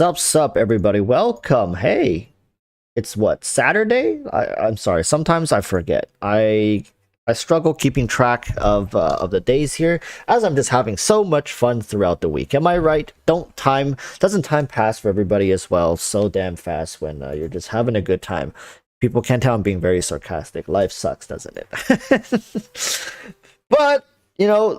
Sup, everybody. Welcome. Hey, it's what, Saturday? I'm sorry. Sometimes I forget. I struggle keeping track of the days here, as I'm just having so much fun throughout the week. Am I right? Doesn't time pass for everybody as well so damn fast when you're just having a good time? People can't tell I'm being very sarcastic. Life sucks, doesn't it? But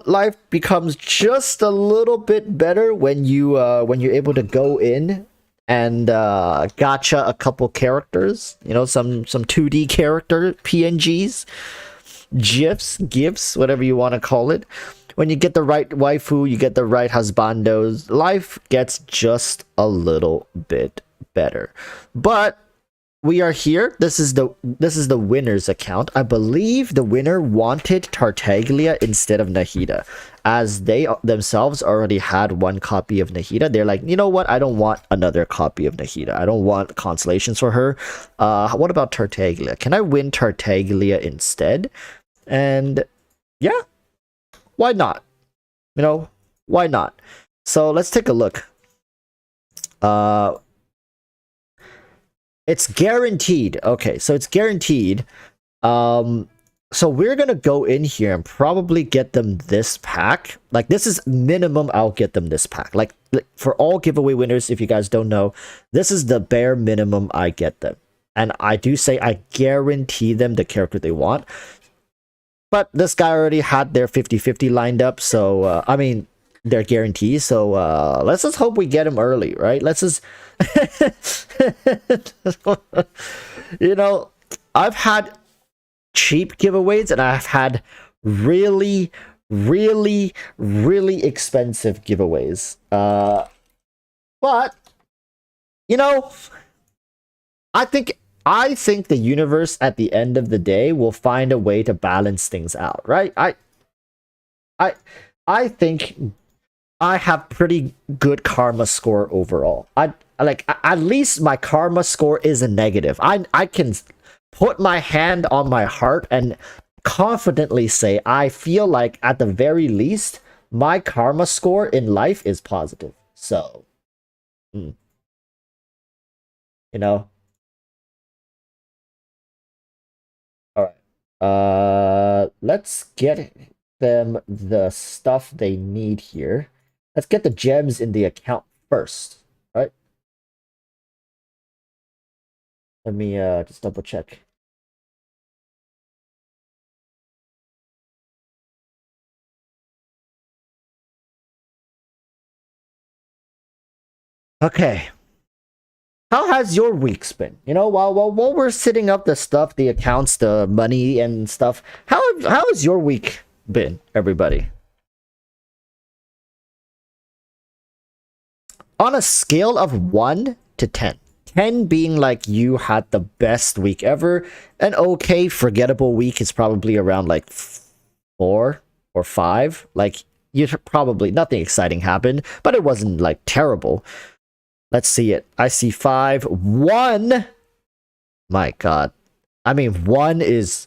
life becomes just a little bit better when you're able to go in and gotcha a couple characters. Some 2D character PNGs, GIFs, whatever you want to call it. When you get the right waifu, you get the right husbandos, life gets just a little bit better. But we are here. This is the winner's account. I believe the winner wanted Tartaglia instead of Nahida, as they themselves already had one copy of Nahida. They're like, you know what? I don't want another copy of Nahida. I don't want constellations for her. What about Tartaglia? Can I win Tartaglia instead? And yeah, why not? Why not? So let's take a look. It's guaranteed. Okay, so it's guaranteed. So we're gonna go in here and probably get them this pack. Like, this is minimum I'll get them this pack. Like for all giveaway winners, if you guys don't know, this is the bare minimum I get them. And I do say I guarantee them the character they want. But this guy already had their 50-50 lined up, so I mean, their guarantees. So let's just hope we get him early, right? Let's just I've had cheap giveaways and I've had really expensive giveaways. But I think the universe at the end of the day will find a way to balance things out, right? I think I have pretty good karma score overall. At least my karma score isn't negative. I can put my hand on my heart and confidently say I feel like at the very least my karma score in life is positive. So, you know. All right. Let's get them the stuff they need here. Let's get the gems in the account first. All right. Let me just double check. Okay. How has your weeks been? While we're setting up the stuff, the accounts, the money and stuff, how has your week been, everybody? On a scale of 1 to 10. 10 being like you had the best week ever. An okay, forgettable week is probably around like 4 or 5. Like, you probably nothing exciting happened, but it wasn't like terrible. Let's see it. I see 5. 1. My God. I mean, 1 is...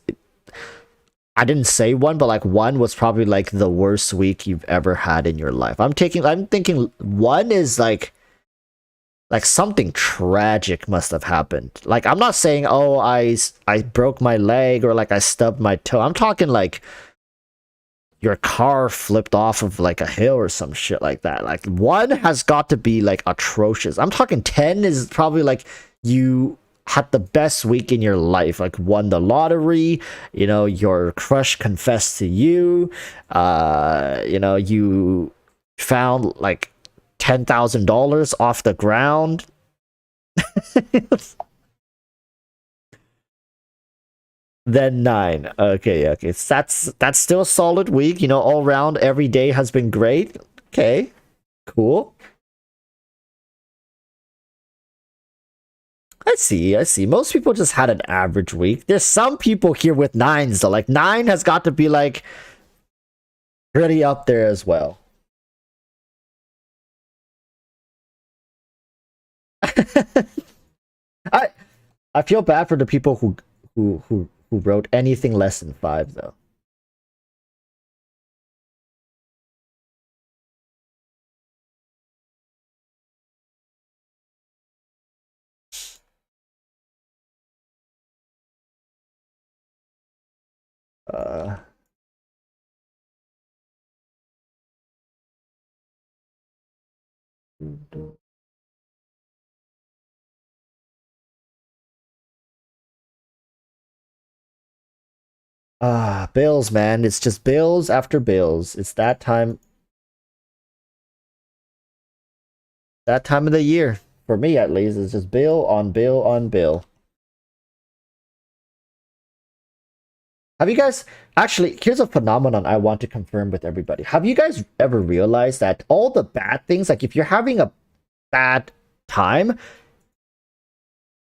I didn't say 1, but like 1 was probably like the worst week you've ever had in your life. I'm thinking 1 is like something tragic must have happened. Like, I'm not saying, oh, I broke my leg or like I stubbed my toe. I'm talking like your car flipped off of like a hill or some shit like that. Like, 1 has got to be like atrocious. I'm talking 10 is probably like you had the best week in your life, like won the lottery, your crush confessed to you, you found like $10,000 off the ground. Then 9. Okay. That's still a solid week. All round, every day has been great. Okay, cool. I see. Most people just had an average week. There's some people here with 9s, though. Like, 9 has got to be like pretty up there as well. I feel bad for the people who wrote anything less than 5, though. Uh, bills, man. It's just bills after bills. It's that time of the year. For me, at least, it's just bill on bill on bill. Have you guys actually? Here's a phenomenon I want to confirm with everybody. Have you guys ever realized that all the bad things, like if you're having a bad time,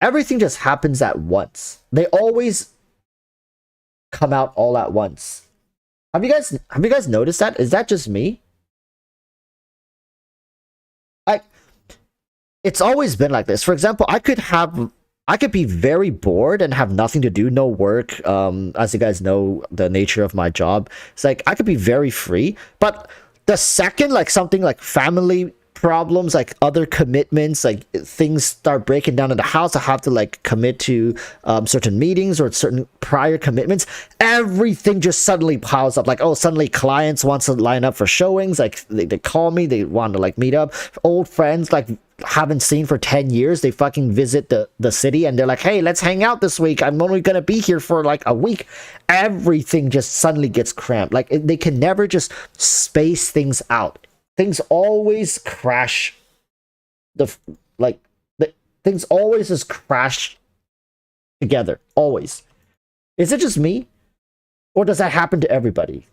everything just happens at once. They always come out all at once. Have you guys noticed that? Is that just me? Like it's always been like this. For example, I could be very bored and have nothing to do, no work. As you guys know, the nature of my job, it's like I could be very free, but the second like something like family problems, like other commitments, like things start breaking down in the house, I have to like commit to certain meetings or certain prior commitments, everything just suddenly piles up. Like, oh, suddenly clients wants to line up for showings, like they call me, they want to like meet up. Old friends like haven't seen for 10 years, they fucking visit the city and they're like, hey, let's hang out this week, I'm only gonna be here for like a week. Everything just suddenly gets cramped. Like they can never just space things out. Things always crash. Like things always just crash together. Always. Is it just me, or does that happen to everybody?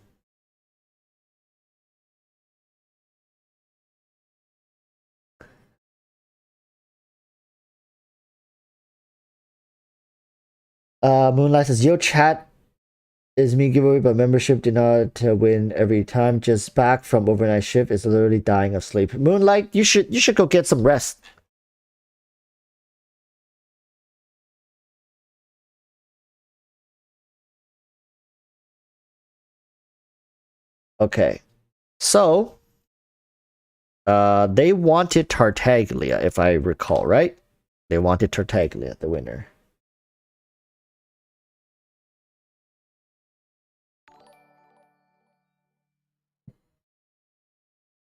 Moonlight says, "Yo, chat is me giveaway, but membership did not win every time. Just back from overnight shift is literally dying of sleep." Moonlight, you should go get some rest. Okay, so they wanted Tartaglia, if I recall, right? They wanted Tartaglia, the winner.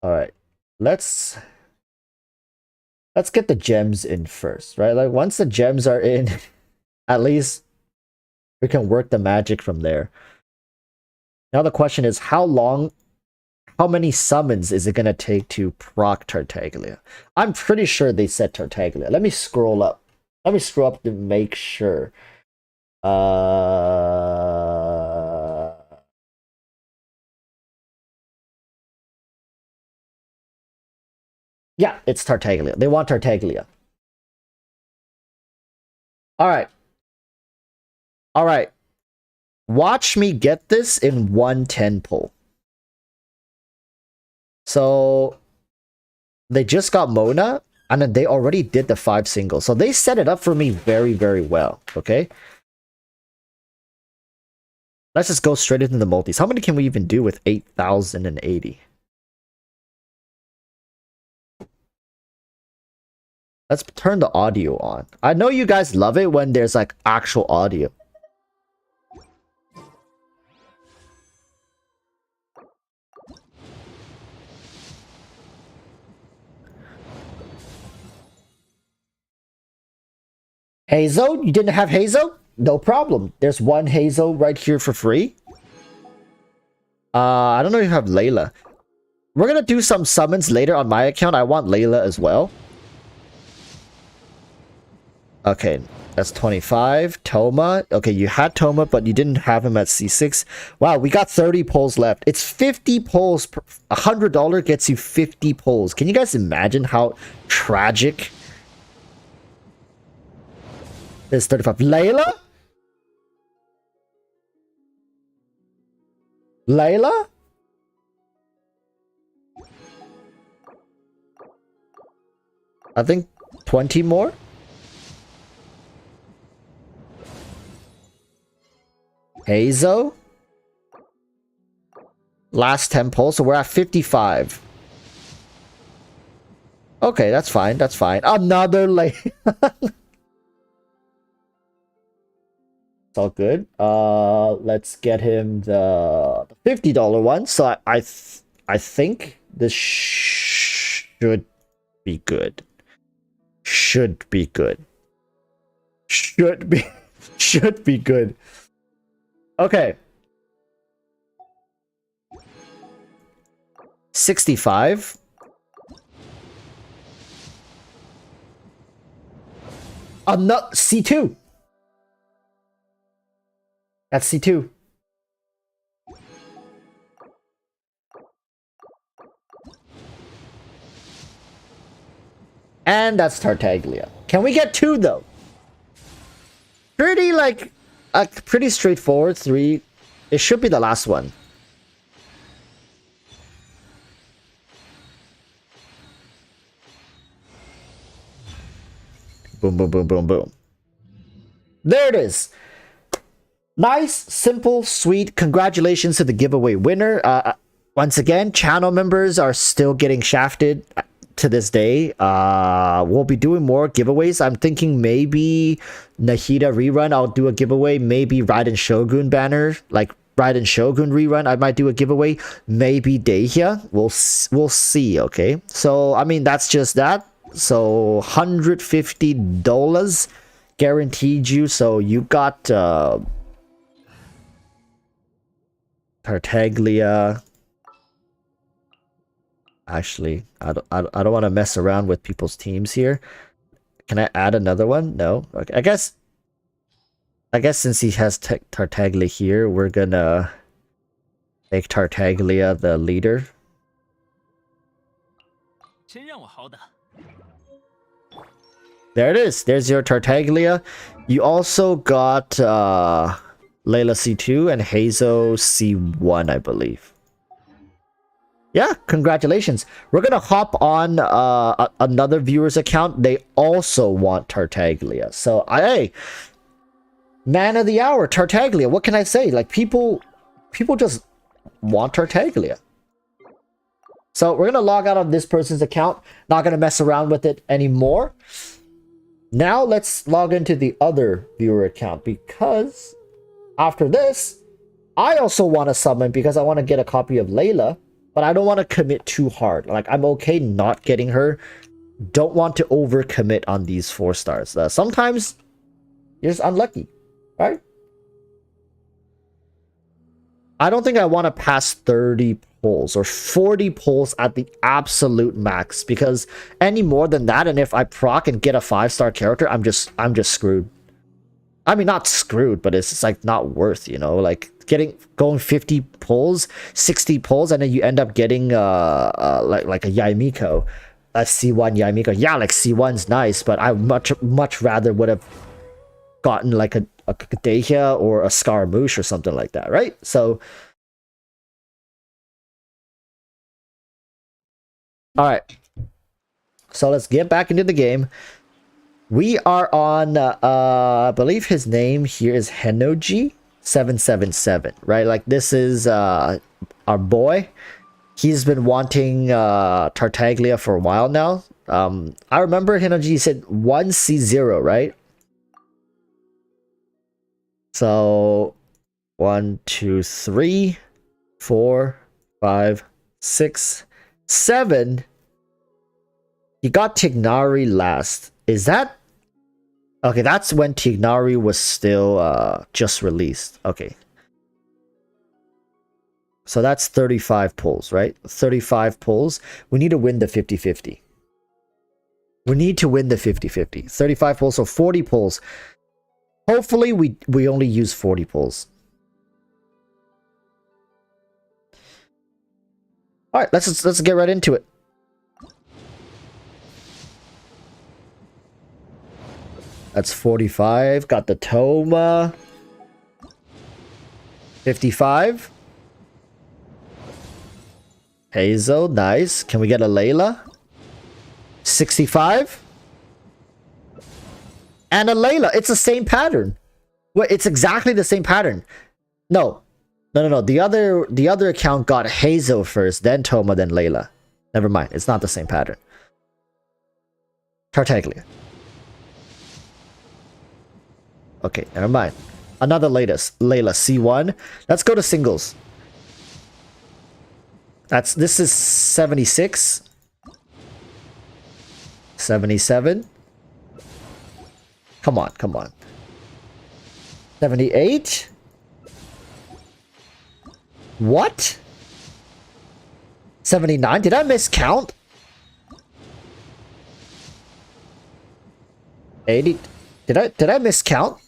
All right, let's get the gems in first, right? Like once the gems are in, at least we can work the magic from there. Now the question is, how many summons is it gonna take to proc Tartaglia? I'm pretty sure they said Tartaglia. Let me scroll up. Let me scroll up to make sure. Yeah, it's Tartaglia. They want Tartaglia. All right. All right. Watch me get this in 110 pull. So they just got Mona, and then they already did the 5 singles. So they set it up for me very, very well. Okay. Let's just go straight into the multis. How many can we even do with 8,080? Let's turn the audio on. I know you guys love it when there's like actual audio. Hazel? You didn't have Hazel? No problem. There's one Hazel right here for free. I don't know if you have Layla. We're gonna do some summons later on my account. I want Layla as well. Okay, that's 25. Toma. Okay, you had Toma, but you didn't have him at C6. Wow, we got 30 pulls left. It's 50 pulls. $100 gets you 50 pulls. Can you guys imagine how tragic this 35? Layla? Layla? I think 20 more? Hazo? Last 10 pulls, so we're at 55. Okay, that's fine, that's fine. Another Layla. It's all good. Let's get him the $50 one. So I think this should be good. Should be good. Should be should be good. Okay. 65. Not C2. That's C2. And that's Tartaglia. Can we get 2 though? Pretty like pretty straightforward. 3. It should be the last one. Boom, boom, boom, boom, boom. There it is. Nice, simple, sweet. Congratulations to the giveaway winner. Once again, channel members are still getting shafted to this day. We'll be doing more giveaways. I'm thinking maybe Nahida rerun, I'll do a giveaway. Maybe Raiden Shogun banner, like Raiden Shogun rerun, I might do a giveaway. Maybe Dehya. We'll see, okay? So, I mean, that's just that. So, $150 guaranteed you. So, you got Tartaglia. Actually, I don't want to mess around with people's teams here. Can I add another one? No. Okay. I guess since he has Tartaglia here, we're gonna make Tartaglia the leader. There it is. There's your Tartaglia. You also got Layla C2 and Hazo C1, I believe. Yeah, congratulations. We're gonna hop on another viewer's account. They also want Tartaglia. So hey, man of the hour, Tartaglia. What can I say? Like people just want Tartaglia. So we're gonna log out of this person's account. Not gonna mess around with it anymore. Now let's log into the other viewer account, because after this, I also want to summon because I want to get a copy of Layla, but I don't want to commit too hard. Like, I'm okay not getting her. Don't want to overcommit on these 4 stars. Sometimes you're just unlucky, right? I don't think I want to pass 30 pulls or 40 pulls at the absolute max, because any more than that, and if I proc and get a 5-star character, I'm just screwed. I mean, not screwed, but it's just like not worth, you know, like going 50 pulls, 60 pulls, and then you end up getting like a Yaimiko, a C1 Yaimiko. Yeah, like C1's nice, but I much rather would have gotten like a Dehya or a Scaramouche or something like that, right? So all right, so let's get back into the game. We are on I believe his name here is Henoji 777, right? Like, this is our boy. He's been wanting Tartaglia for a while now. I remember Henoji said 1C0, right? So 1, 2, 3, 4, 5, 6, 7. He got Tignari last. Is that okay? That's when Tignari was still just released. Okay, so that's 35 pulls, right? 35 pulls. We need to win the 50-50. We need to win the 50-50. 35 pulls, so 40 pulls. Hopefully we only use 40 pulls. All right, let's get right into it. That's 45. Got the Toma. 55. Hazel, nice. Can we get a Layla? 65. And a Layla. It's the same pattern. Wait, it's exactly the same pattern. No. The other account got Hazel first, then Toma, then Layla. Never mind. It's not the same pattern. Tartaglia. Okay, never mind. Another Layla C1. Let's go to singles. This is 76. 77. Come on, come on. 78. What? 79? Did I miscount? 80? Did I miscount?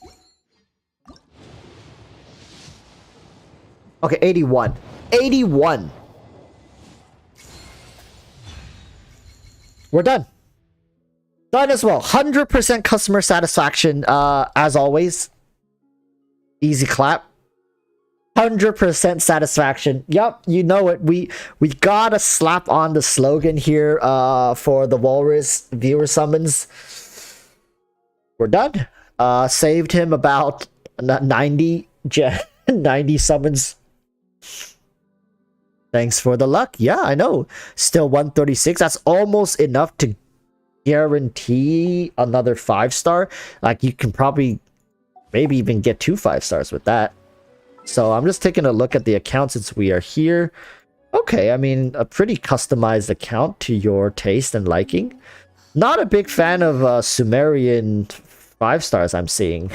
Okay, 81. 81. We're done. Done as well. 100% customer satisfaction, as always. Easy clap. 100% satisfaction. Yup, you know it. We gotta slap on the slogan here for the Walrus viewer summons. We're done. Saved him about 90 90 summons. Thanks for the luck. Yeah, I know. Still 136. That's almost enough to guarantee another 5-star. Like, you can probably maybe even get 2 5-stars with that. So I'm just taking a look at the account since we are here. Okay, I mean, a pretty customized account to your taste and liking. Not a big fan of Sumerian 5-stars I'm seeing.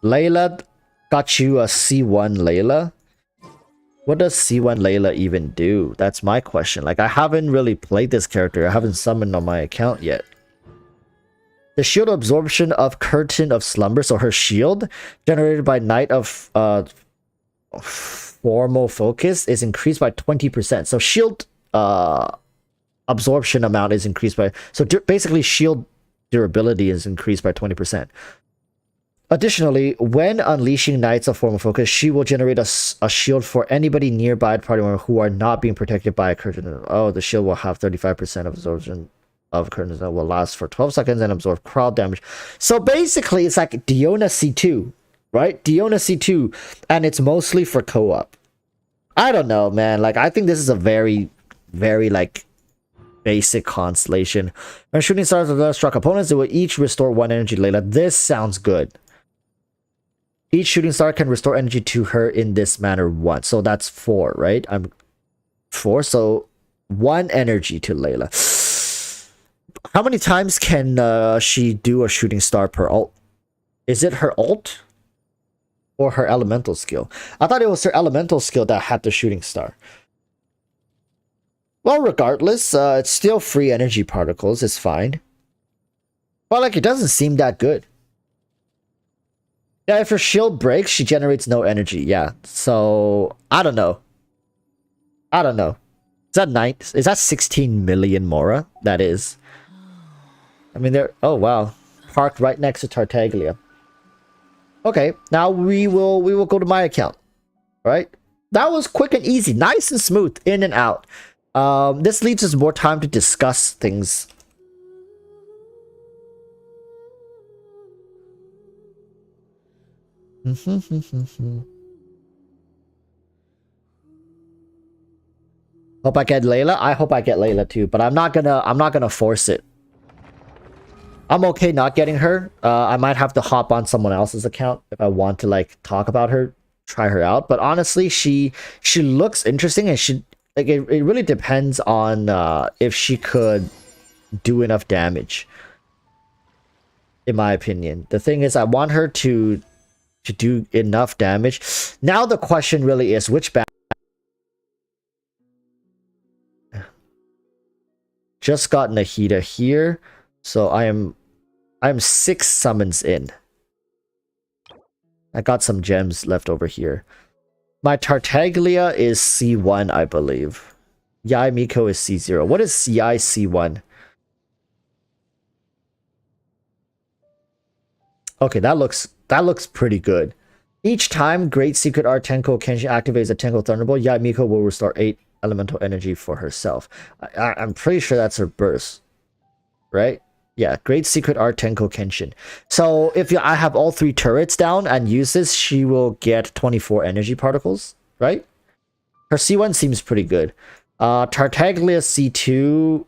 Layla got you a C1 Layla. What does C1 Layla even do? That's my question. Like, I haven't really played this character. I haven't summoned on my account yet. The shield absorption of Curtain of Slumber, so her shield, generated by Night of Formal Focus, is increased by 20%. So shield absorption amount is increased by... So basically, shield durability is increased by 20%. Additionally, when unleashing Knights of Formal Focus, she will generate a shield for anybody nearby the party member who are not being protected by a curtain. Oh, the shield will have 35% of absorption of curtains that will last for 12 seconds and absorb crowd damage. So basically, it's like Diona C2, right? Diona C2, and it's mostly for co-op. I don't know, man. Like, I think this is a very, very, like, basic constellation. When shooting stars that struck opponents, they will each restore 1 energy Layla. This sounds good. Each shooting star can restore energy to her in this manner once. So that's 4, right? I'm 4, so 1 energy to Layla. How many times can she do a shooting star per ult? Is it her ult or her elemental skill? I thought it was her elemental skill that had the shooting star. Well, regardless, it's still free energy particles. It's fine. But, like, it doesn't seem that good. Yeah, if her shield breaks, she generates no energy. Yeah, so I don't know. I don't know. Is that 9? Is that 16 million Mora? That is. I mean, they're... Oh, wow. Parked right next to Tartaglia. Okay, now we will go to my account. All right? That was quick and easy. Nice and smooth. In and out. This leaves us more time to discuss things. Hope I get Layla. I hope I get Layla too, but I'm not gonna force it. I'm okay not getting her. I might have to hop on someone else's account if I want to, like, talk about her, try her out. But honestly, she looks interesting, and it really depends on if she could do enough damage. In my opinion, the thing is, I want her to do enough damage. Now the question really is, which just got Nahida here, so I'm 6 summons in. I got some gems left over here. My Tartaglia is C1, I believe. Yai Miko is C0. What is Yai C1? Okay, that looks pretty good. Each time Great Secret Art Tenko Kenshin activates a Tenko Thunderbolt, Yai Miko will restore 8 elemental energy for herself. I'm pretty sure that's her burst, right? Yeah, Great Secret Art Tenko Kenshin. So if I have all 3 turrets down and use this, she will get 24 energy particles, right? Her C1 seems pretty good. Tartaglia C2.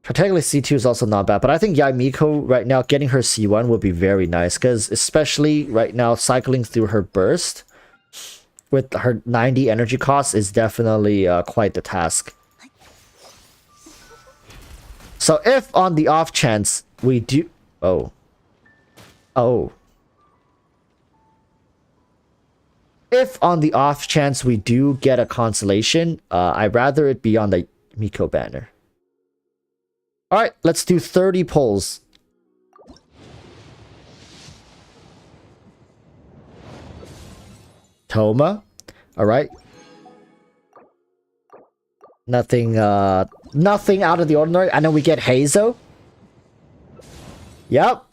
Technically C2 is also not bad, but I think Yaimiko right now getting her C1 would be very nice, because especially right now cycling through her burst with her 90 energy cost is definitely quite the task. So if on the off chance we do... If on the off chance we do get a consolation, I'd rather it be on the Miko banner. Alright, let's do 30 pulls. Toma. Alright. Nothing nothing out of the ordinary. And then we get Hazo. Yep.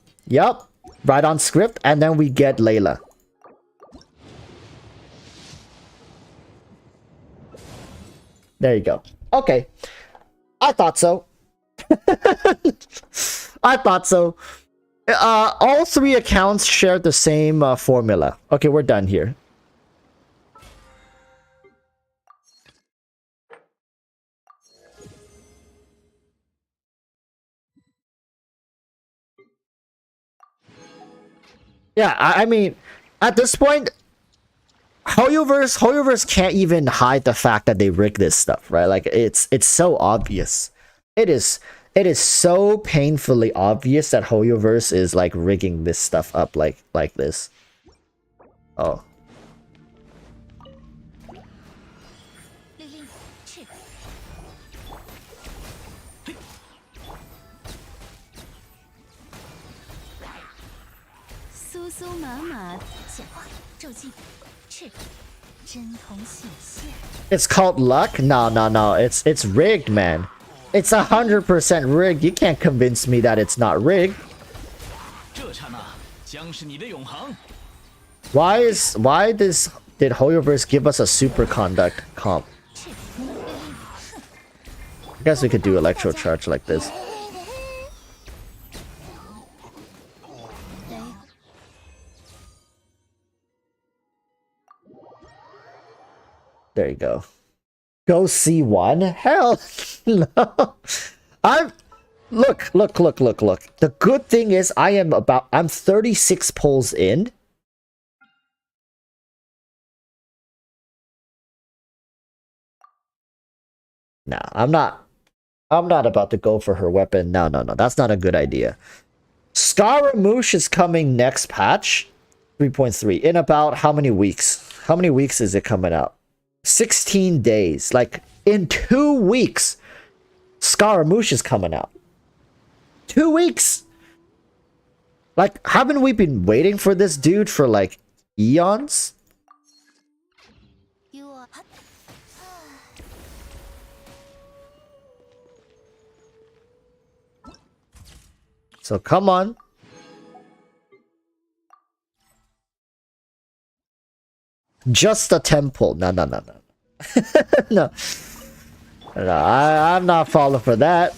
Right on script. And then we get Layla. There you go. Okay. I thought so. I thought so. All three accounts shared the same formula. Okay, we're done here. Yeah, I mean, at this point, HoYoverse can't even hide the fact that they rig this stuff, right? Like it's so obvious. It is so painfully obvious that HoYoverse is like rigging this stuff up like this. Oh. It's called luck? No. It's rigged, man. It's 100% rigged. You can't convince me that it's not rigged. Why did HoYoverse give us a superconduct comp? I guess we could do electro charge like this. There you go. Go C1? Hell no. Look. The good thing is I'm 36 pulls in. Nah, I'm not about to go for her weapon. No. That's not a good idea. Scaramouche is coming next patch. 3.3. In about how many weeks? How many weeks is it coming out? 16 days. Like, in 2 weeks, Scaramouche is coming out. 2 weeks! Like, haven't we been waiting for this dude for, like, eons? So, come on. Just a temple. No. No, I'm not falling for that.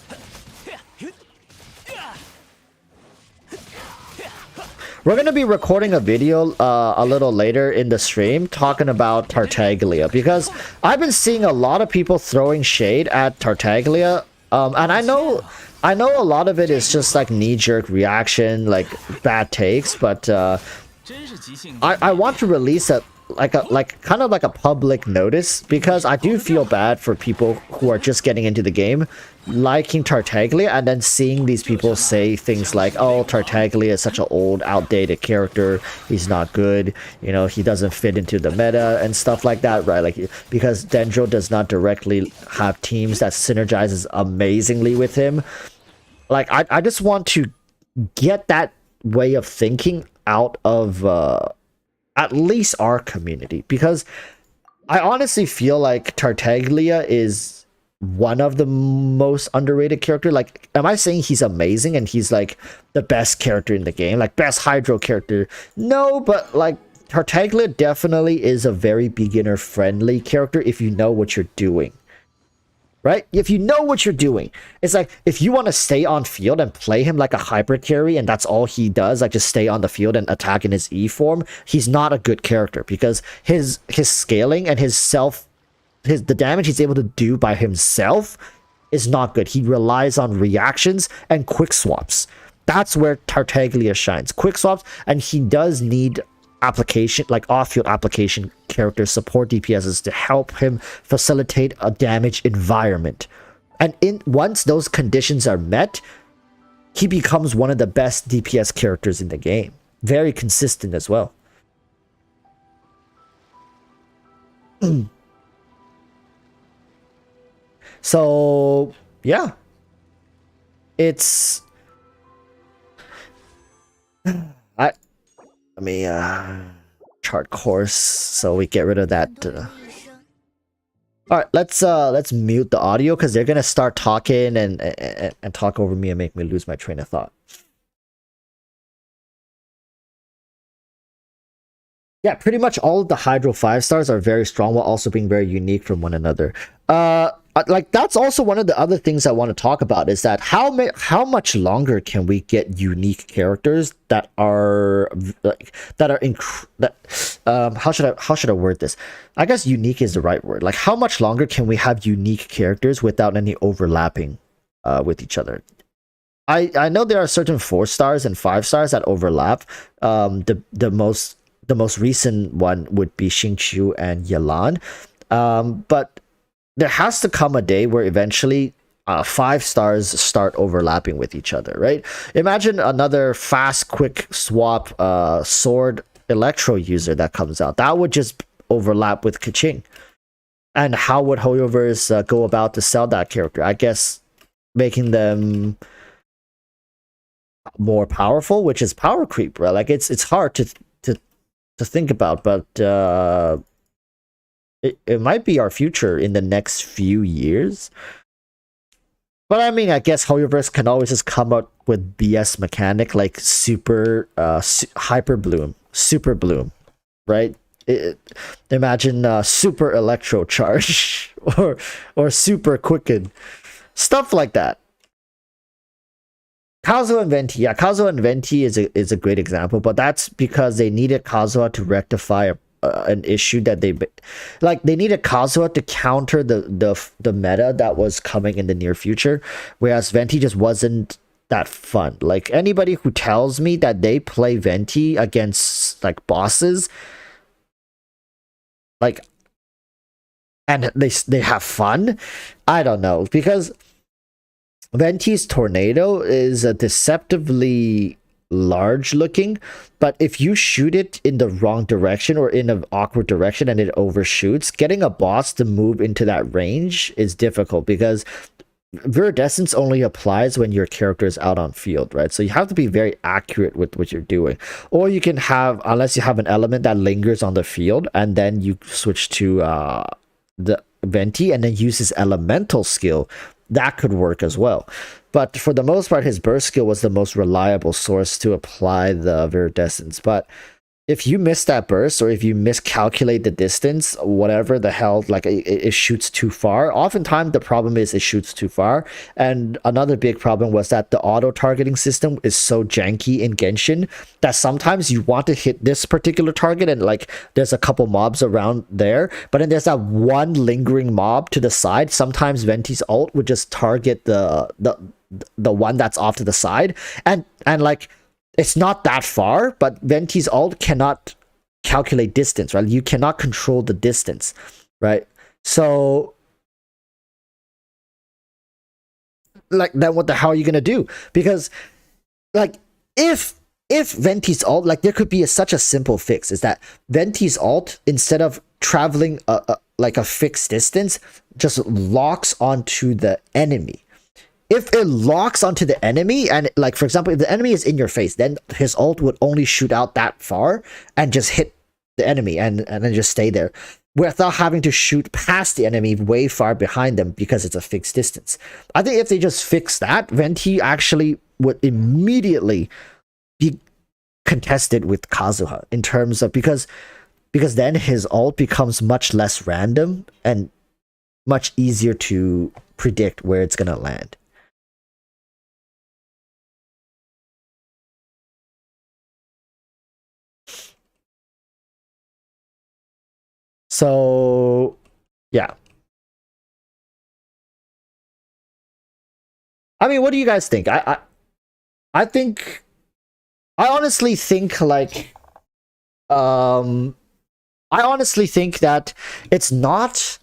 We're gonna be recording a video a little later in the stream talking about Tartaglia, because I've been seeing a lot of people throwing shade at Tartaglia, and I know a lot of it is just like knee-jerk reaction, like bad takes, but I want to release a kind of like a public notice, because I do feel bad for people who are just getting into the game liking Tartaglia and then seeing these people say things like, oh, Tartaglia is such an old, outdated character, he's not good, you know, he doesn't fit into the meta and stuff like that, right? Like, because Dendro does not directly have teams that synergizes amazingly with him. Like, I just want to get that way of thinking out of at least our community, because I honestly feel like Tartaglia is one of the most underrated character. Like, am I saying he's amazing and he's like the best character in the game, like best Hydro character? No, but like Tartaglia definitely is a very beginner friendly character if you know what you're doing. Right? If you know what you're doing. It's like, if you want to stay on field and play him like a hyper carry and that's all he does, like just stay on the field and attack in his E form, he's not a good character, because his scaling and the damage he's able to do by himself is not good. He relies on reactions and quick swaps. That's where Tartaglia shines. Quick swaps, and he does need application, like off-field application character support DPSs to help him facilitate a damage environment. And once those conditions are met, he becomes one of the best DPS characters in the game. Very consistent as well. So, yeah. It's... let me chart course so we get rid of that. All right, let's mute the audio because they're gonna start talking and talk over me and make me lose my train of thought. Yeah, pretty much all of the Hydro 5 stars are very strong while also being very unique from one another. Like that's also one of the other things I want to talk about is that how much longer can we get unique characters that are like how should I word this? I guess unique is the right word. Like how much longer can we have unique characters without any overlapping with each other? I know there are certain 4 stars and 5 stars that overlap. The most recent one would be Xingqiu and Yelan. But there has to come a day where eventually 5 stars start overlapping with each other, right? Imagine another fast, quick swap sword electro user that comes out. That would just overlap with Keqing. And how would HoYoverse go about to sell that character? I guess making them more powerful, which is power creep, right? Like it's hard to think about, but it might be our future in the next few years. But I mean, I guess HoYoverse can always just come up with BS mechanic like super hyper bloom, super bloom, right? Imagine super electro charge or super quicken, stuff like that. Kazuha and Venti, yeah, Kazuha and Venti is a great example, but that's because they needed Kazuha to rectify an issue that they needed Kazuha to counter the meta that was coming in the near future, whereas Venti just wasn't that fun. Like anybody who tells me that they play Venti against like bosses, like, and they have fun, I don't know, because Venti's tornado is a deceptively large looking, but if you shoot it in the wrong direction or in an awkward direction and it overshoots, getting a boss to move into that range is difficult because viridescence only applies when your character is out on field, right? So you have to be very accurate with what you're doing. Or you can have, unless you have an element that lingers on the field and then you switch to the Venti and then use his elemental skill, that could work as well. But for the most part, his burst skill was the most reliable source to apply the viridescence. But if you miss that burst or if you miscalculate the distance, whatever the hell, like it shoots too far. Oftentimes the problem is it shoots too far. And another big problem was that the auto targeting system is so janky in Genshin that sometimes you want to hit this particular target and like there's a couple mobs around there, but then there's that one lingering mob to the side. Sometimes Venti's ult would just target the one that's off to the side, and like it's not that far, but Venti's ult cannot calculate distance, right? You cannot control the distance, right? So, like, then what the hell are you gonna do? Because, like, if Venti's ult, like, there could be such a simple fix, is that Venti's ult, instead of traveling like a fixed distance, just locks onto the enemy. If it locks onto the enemy, and like for example, if the enemy is in your face, then his ult would only shoot out that far and just hit the enemy and then just stay there without having to shoot past the enemy way far behind them because it's a fixed distance. I think if they just fix that, Venti actually would immediately be contested with Kazuha in terms of because then his ult becomes much less random and much easier to predict where it's gonna land. So, yeah. I mean, what do you guys think? I think I honestly think like I honestly think that it's not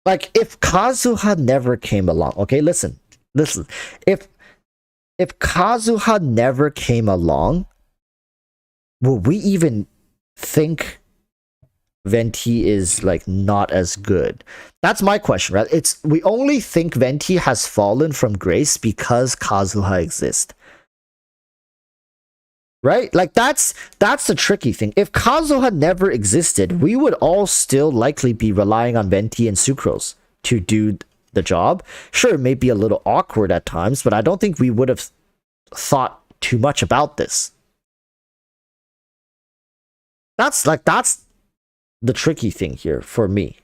like if Kazuha never came along. Okay, listen. If Kazuha never came along, would we even think Venti is like not as good? That's my question, right? It's we only think Venti has fallen from grace because Kazuha exists. Right? Like that's the tricky thing. If Kazuha never existed, we would all still likely be relying on Venti and Sucrose to do the job. Sure, it may be a little awkward at times, but I don't think we would have thought too much about this. That's the tricky thing here for me.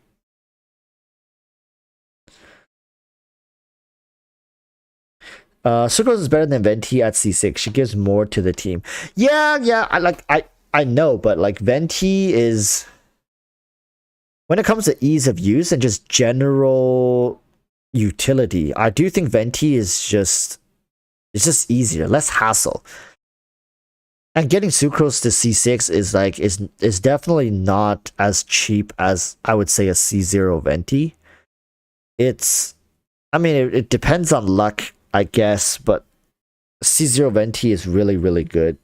Sucrose is better than Venti at C6. She gives more to the team. Yeah, I know, but like Venti is when it comes to ease of use and just general utility, I do think Venti is just easier, less hassle. And getting Sucrose to C6 is like is definitely not as cheap as I would say a C0 Venti. It's I mean it depends on luck, I guess, but C0 Venti is really, really good.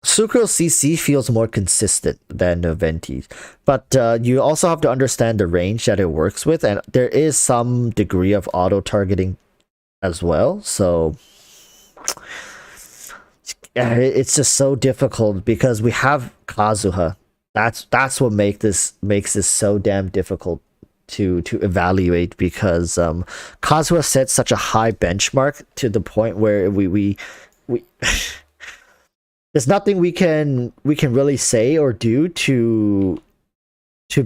Sucrose CC feels more consistent than the Venti, but you also have to understand the range that it works with, and there is some degree of auto targeting as well. So it's just so difficult because we have Kazuha. That's what makes this so damn difficult to evaluate because Kazuha set such a high benchmark to the point where we there's nothing we can really say or do to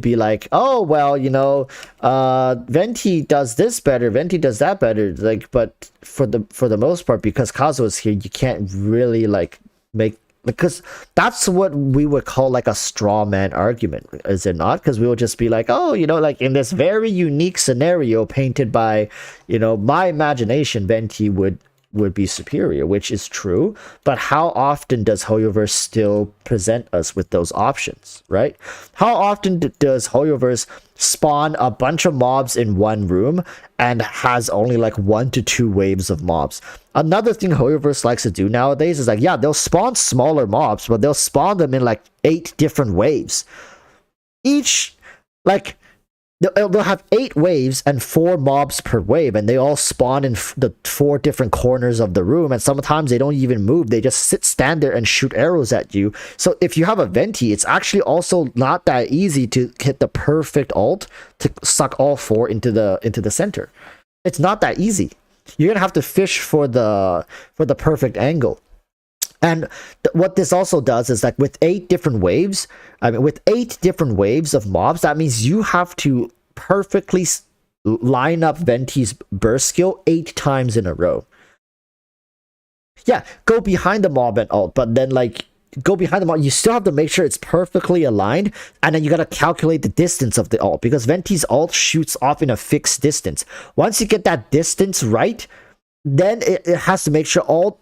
be like, oh well, you know, Venti does this better, Venti does that better. Like, but for the most part, because Kazuha is here, you can't really like make because that's what we would call like a straw man argument, is it not? Because we will just be like, oh, you know, like in this very unique scenario painted by, you know, my imagination, Venti would be superior, which is true, but how often does Hoyoverse still present us with those options, right? How often does Hoyoverse spawn a bunch of mobs in one room and has only like 1 to 2 waves of mobs? Another thing Hoyoverse likes to do nowadays is like, yeah, they'll spawn smaller mobs, but they'll spawn them in like 8 different waves. Each, like, they'll have 8 waves and 4 mobs per wave, and they all spawn in the 4 different corners of the room, and sometimes they don't even move. They just stand there and shoot arrows at you. So if you have a Venti, it's actually also not that easy to hit the perfect ult to suck all 4 into the center. It's not that easy. You're gonna have to fish for the perfect angle. And what this also does is like with 8 different waves, with 8 different waves of mobs, that means you have to perfectly line up Venti's burst skill 8 times in a row. Yeah, go behind the mob and ult, but then like go behind the mob, you still have to make sure it's perfectly aligned, and then you gotta calculate the distance of the ult because Venti's ult shoots off in a fixed distance. Once you get that distance right, then it has to make sure all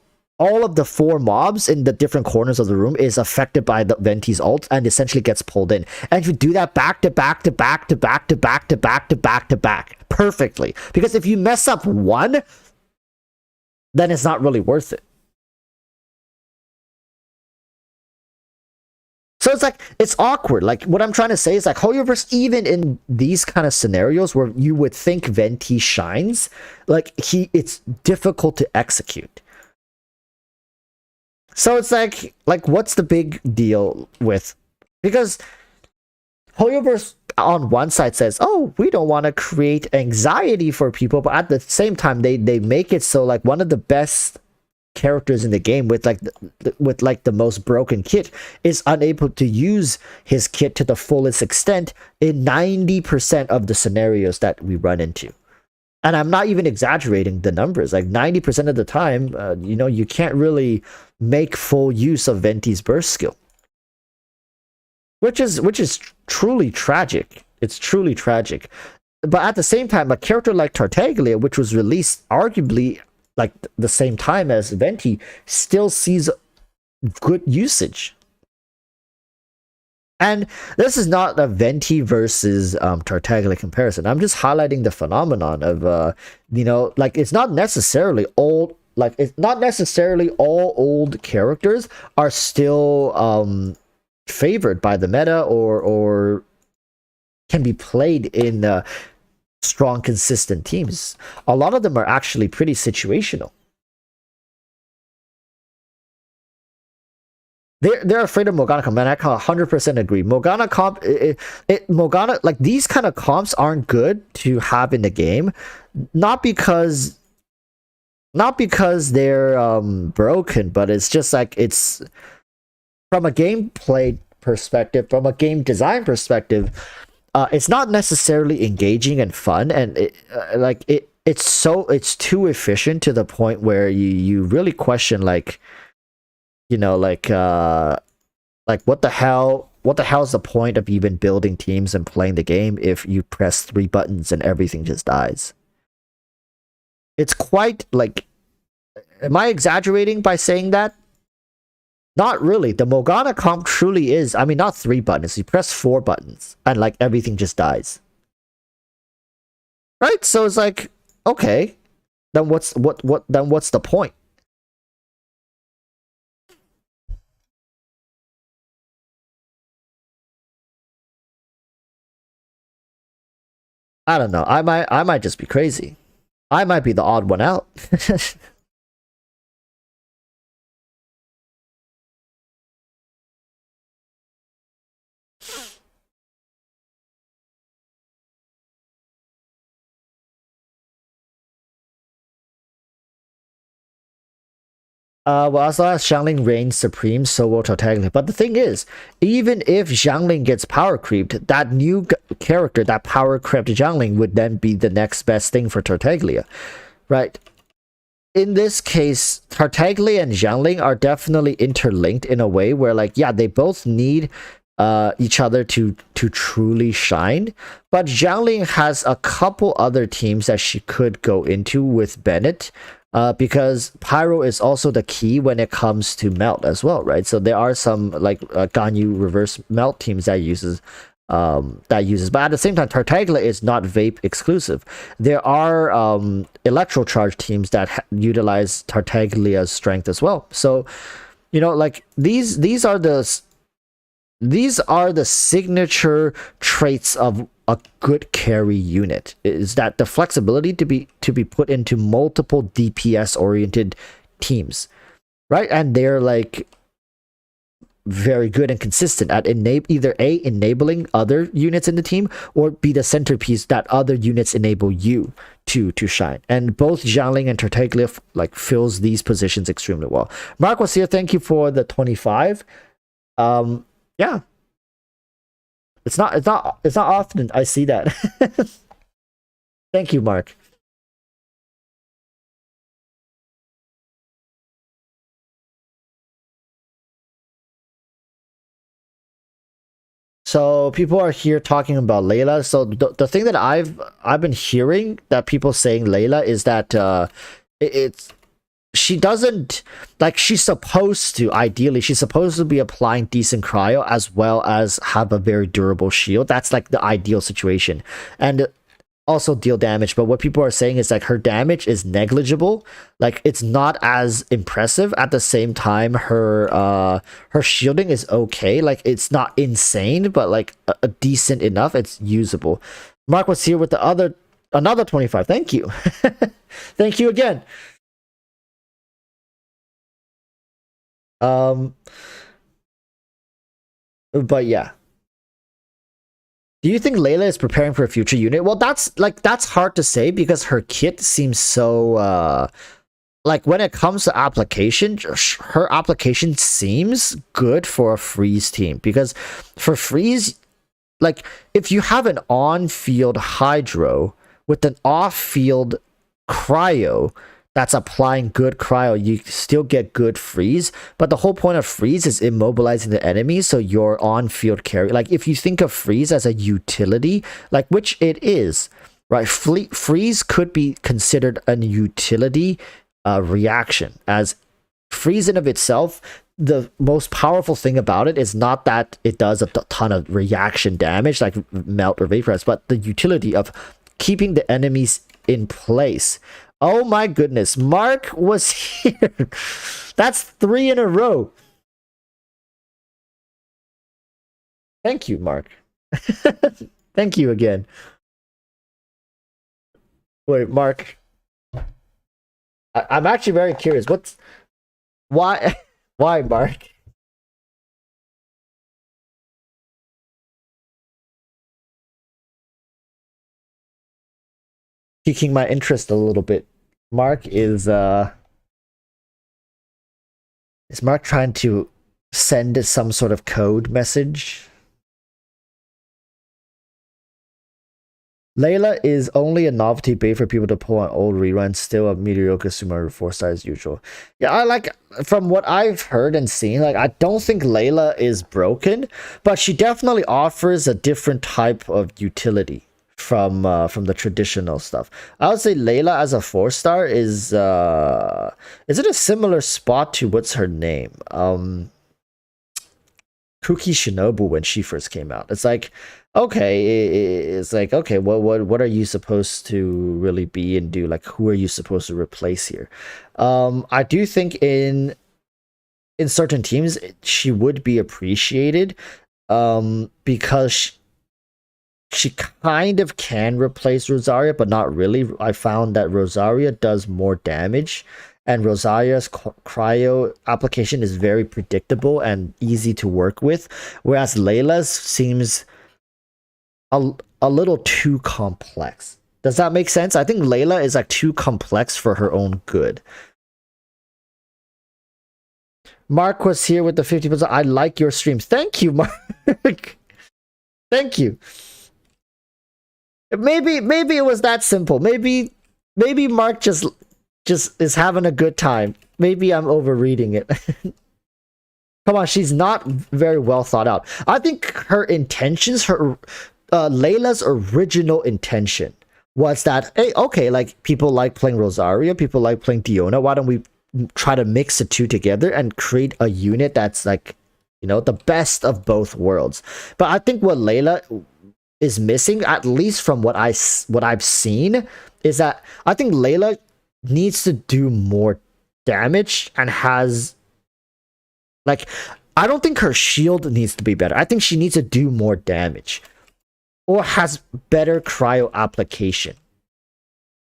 of the 4 mobs in the different corners of the room is affected by the Venti's ult and essentially gets pulled in. And if you do that back to back to back to back to back to back to back to back perfectly, because if you mess up one, then it's not really worth it. So it's like, it's awkward. Like, what I'm trying to say is like, Hoyoverse, even in these kind of scenarios where you would think Venti shines, like it's difficult to execute. So it's like what's the big deal with, because Hoyoverse on one side says, oh, we don't want to create anxiety for people, but at the same time they make it so like one of the best characters in the game with the most broken kit is unable to use his kit to the fullest extent in 90% of the scenarios that we run into. And I'm not even exaggerating the numbers. Like 90% of the time, you can't really make full use of Venti's burst skill, which is truly tragic. It's truly tragic. But at the same time, a character like Tartaglia, which was released arguably like the same time as Venti, still sees good usage. And this is not a Venti versus Tartaglia comparison. I'm just highlighting the phenomenon of like it's not necessarily old. Like it's not necessarily all old characters are still favored by the meta or can be played in strong, consistent teams. A lot of them are actually pretty situational. They're afraid of Morgana comp, and I can 100% agree. Morgana comp, Morgana, like these kind of comps aren't good to have in the game, not because they're broken, but it's just like it's from a gameplay perspective, from a game design perspective, it's not necessarily engaging and fun, and it's too efficient to the point where you really question like what the hell is the point of even building teams and playing the game if you press 3 buttons and everything just dies? It's quite like, am I exaggerating by saying that? Not really. The Morgana comp truly is, I mean, not 3 buttons, you press 4 buttons and like everything just dies. Right? So it's like, okay, then what's the point? I don't know. I might just be crazy. I might be the odd one out. Well, as long as Xiangling reigns supreme, so will Tartaglia. But the thing is, even if Xiangling gets power creeped, that new character, that power crept Xiangling, would then be the next best thing for Tartaglia, right? In this case, Tartaglia and Xiangling are definitely interlinked in a way where, like, yeah, they both need each other to truly shine. But Xiangling has a couple other teams that she could go into with Bennett. Because Pyro is also the key when it comes to melt as well, right? So there are some like Ganyu reverse melt teams that uses, but at the same time, Tartaglia is not vape exclusive. There are electro charge teams that utilize Tartaglia's strength as well. So like these are the signature traits of a good carry unit, is that the flexibility to be put into multiple DPS oriented teams, right? And they're like very good and consistent at either enabling other units in the team, or be the centerpiece that other units enable you to shine. And both Xiangling and Tartaglia like fills these positions extremely well. Mark was here. Thank you for the 25. Yeah. It's not often I see that. Thank you, Mark. So people are here talking about Layla. So the thing that I've been hearing that people saying Layla is that it's she doesn't, like, she's supposed to, ideally she's supposed to be applying decent cryo as well as have a very durable shield. That's like the ideal situation, and also deal damage. But what people are saying is like her damage is negligible, like it's not as impressive. At the same time, her shielding is okay, like it's not insane, but like a decent enough, it's usable. Mark was here with another 25. Thank you. Thank you again. But yeah. Do you think Layla is preparing for a future unit? Well, that's hard to say because her kit seems so like when it comes to application, her application seems good for a freeze team, because for freeze, like if you have an on-field hydro with an off-field cryo that's applying good cryo, you still get good freeze. But the whole point of freeze is immobilizing the enemy, so your on-field carry. Like, if you think of freeze as a utility, like, which it is, right? Freeze could be considered a utility reaction, as freeze in of itself, the most powerful thing about it is not that it does a ton of reaction damage like melt or vaporize, but the utility of keeping the enemies in place. Oh my goodness, Mark was here. That's 3 in a row. Thank you, Mark. Thank you again. Wait, Mark. I'm actually very curious. Why, Mark? Piquing my interest a little bit. Mark is Mark trying to send some sort of code message? Layla is only a novelty bait for people to pull on old reruns, still a mediocre Sumaru 4-star as usual. Yeah, I like, from what I've heard and seen, like, I don't think Layla is broken, but she definitely offers a different type of utility from the traditional stuff. I would say Layla as a 4-star is it a similar spot to what's her name? Kuki Shinobu when she first came out. It's like, okay, it's like, okay, what are you supposed to really be and do? Like, who are you supposed to replace here? I do think in certain teams she would be appreciated, because she kind of can replace Rosaria, but not really. I found that Rosaria does more damage, and Rosaria's cryo application is very predictable and easy to work with, whereas Layla's seems a little too complex. Does that make sense? I think Layla is like too complex for her own good. Mark was here with the 50%. I like your stream. Thank you, Mark. Thank you. Maybe it was that simple. Maybe Mark just is having a good time. Maybe I'm overreading it. Come on, she's not very well thought out. I think her intentions, Layla's original intention was that, hey, okay, like, people like playing Rosaria, people like playing Diona. Why don't we try to mix the two together and create a unit that's like, you know, the best of both worlds? But I think what Layla is missing, at least from what I've seen, is that I think Layla needs to do more damage and has, like, I don't think her shield needs to be better. I think she needs to do more damage or has better cryo application.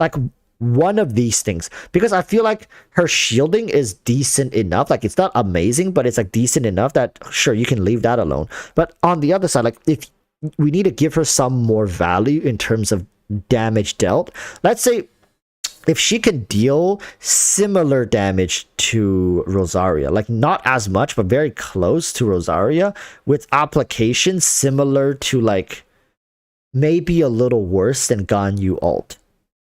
Like, one of these things, because I feel like her shielding is decent enough. Like, it's not amazing, but it's like decent enough that sure, you can leave that alone. But on the other side, like, if we need to give her some more value in terms of damage dealt. Let's say if she can deal similar damage to Rosaria, like not as much, but very close to Rosaria, with application similar to, like, maybe a little worse than Ganyu ult.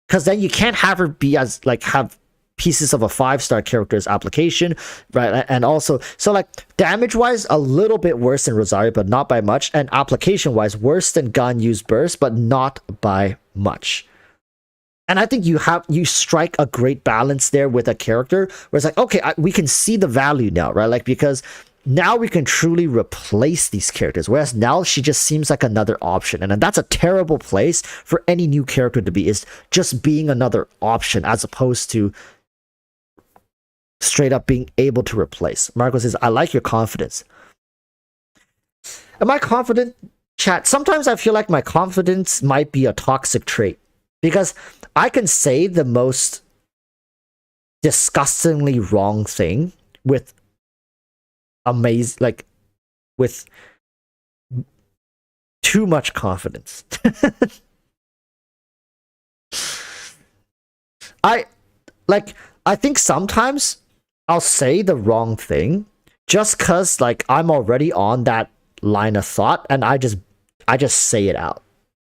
Because then you can't have her be as, like, have pieces of a 5-star character's application, right? And also, so, like, damage-wise, a little bit worse than Rosaria, but not by much. And application-wise, worse than Ganyu's burst, but not by much. And I think you strike a great balance there with a character where it's like, okay, we can see the value now, right? Like, because now we can truly replace these characters, whereas now she just seems like another option. And that's a terrible place for any new character to be, is just being another option as opposed to straight up being able to replace. Marco says, I like your confidence. Am I confident? Chat, sometimes I feel like my confidence might be a toxic trait, because I can say the most disgustingly wrong thing with with too much confidence. I think sometimes I'll say the wrong thing just cuz, like, I'm already on that line of thought and I just say it out.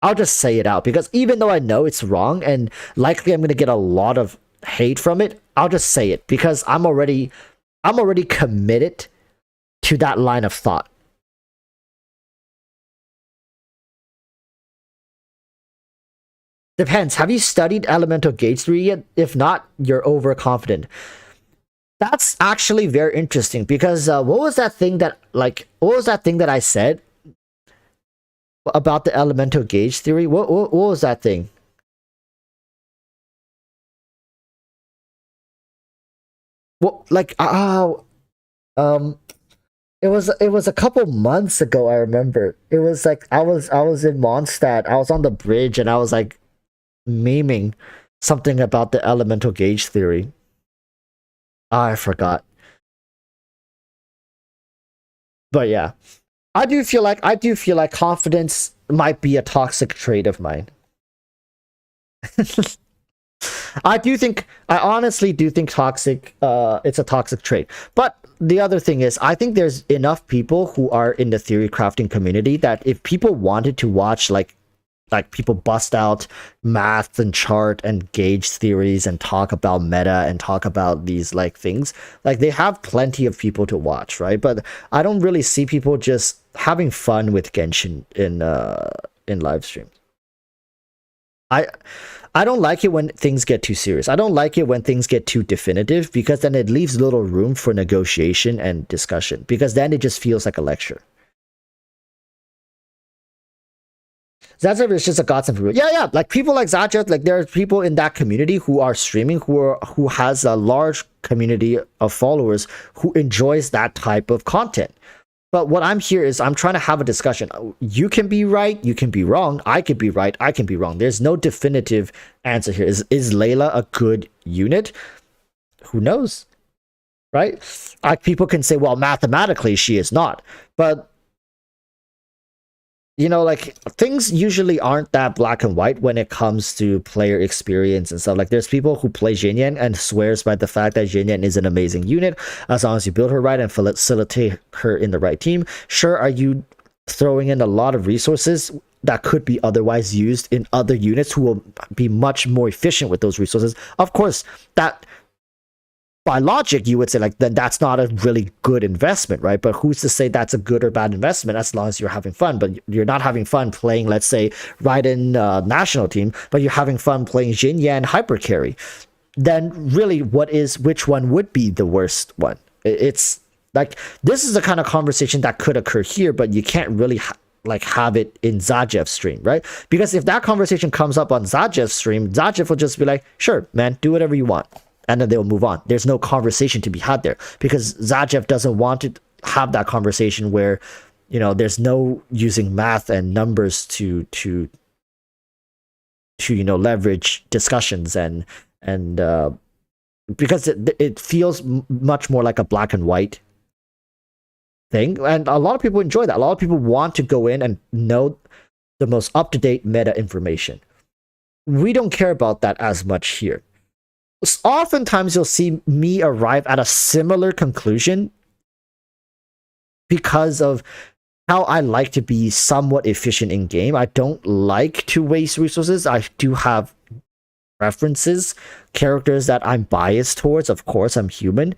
I'll just say it out, because even though I know it's wrong and likely I'm going to get a lot of hate from it, I'll just say it because I'm already committed to that line of thought. Depends. Have you studied elemental gauge theory yet? If not, you're overconfident. That's actually very interesting because what was that thing that I said about the elemental gauge theory? What was that thing? What, like, it was a couple months ago. I remember it was like I was in Mondstadt. I was on the bridge and I was like memeing something about the elemental gauge theory. I forgot. But yeah, I do feel like confidence might be a toxic trait of mine. I honestly do think it's a toxic trait. But the other thing is, I think there's enough people who are in the theory crafting community that if people wanted to watch like people bust out math and chart and gauge theories and talk about meta and talk about these like things, like they have plenty of people to watch, right? But I don't really see people just having fun with Genshin in live streams. I I don't like it when things get too serious. I don't like it when things get too definitive because then it leaves little room for negotiation and discussion because then it just feels like a lecture. Zajev is just a godsend for people. Yeah, yeah. Like people like Zajev, like there are people in that community who are streaming who has a large community of followers who enjoys that type of content. But what I'm here is I'm trying to have a discussion. You can be right, you can be wrong. I could be right, I can be wrong. There's no definitive answer here. Is Layla a good unit? Who knows, right? People can say, well, mathematically she is not, but you know, like things usually aren't that black and white when it comes to player experience and stuff. Like there's people who play Jinyan and swears by the fact that Jinyan is an amazing unit as long as you build her right and facilitate her in the right team. Sure, are you throwing in a lot of resources that could be otherwise used in other units who will be much more efficient with those resources? Of course, that by logic, you would say like then that's not a really good investment, right? But who's to say that's a good or bad investment as long as you're having fun? But you're not having fun playing, let's say, Raiden national team, but you're having fun playing Jin Yan hyper carry. Then really, which one would be the worst one? It's like this is the kind of conversation that could occur here, but you can't really like have it in Zajev's stream, right? Because if that conversation comes up on Zajev's stream, Zajev will just be like, "Sure, man, do whatever you want." And then they'll move on. There's no conversation to be had there because Zajev doesn't want to have that conversation where, you know, there's no using math and numbers to you know leverage discussions and because it feels much more like a black and white thing, and a lot of people enjoy that. A lot of people want to go in and know the most up to date meta information. We don't care about that as much here. Oftentimes you'll see me arrive at a similar conclusion because of how I like to be somewhat efficient in game. I don't like to waste resources. I do have preferences, characters that I'm biased towards. Of course, I'm human,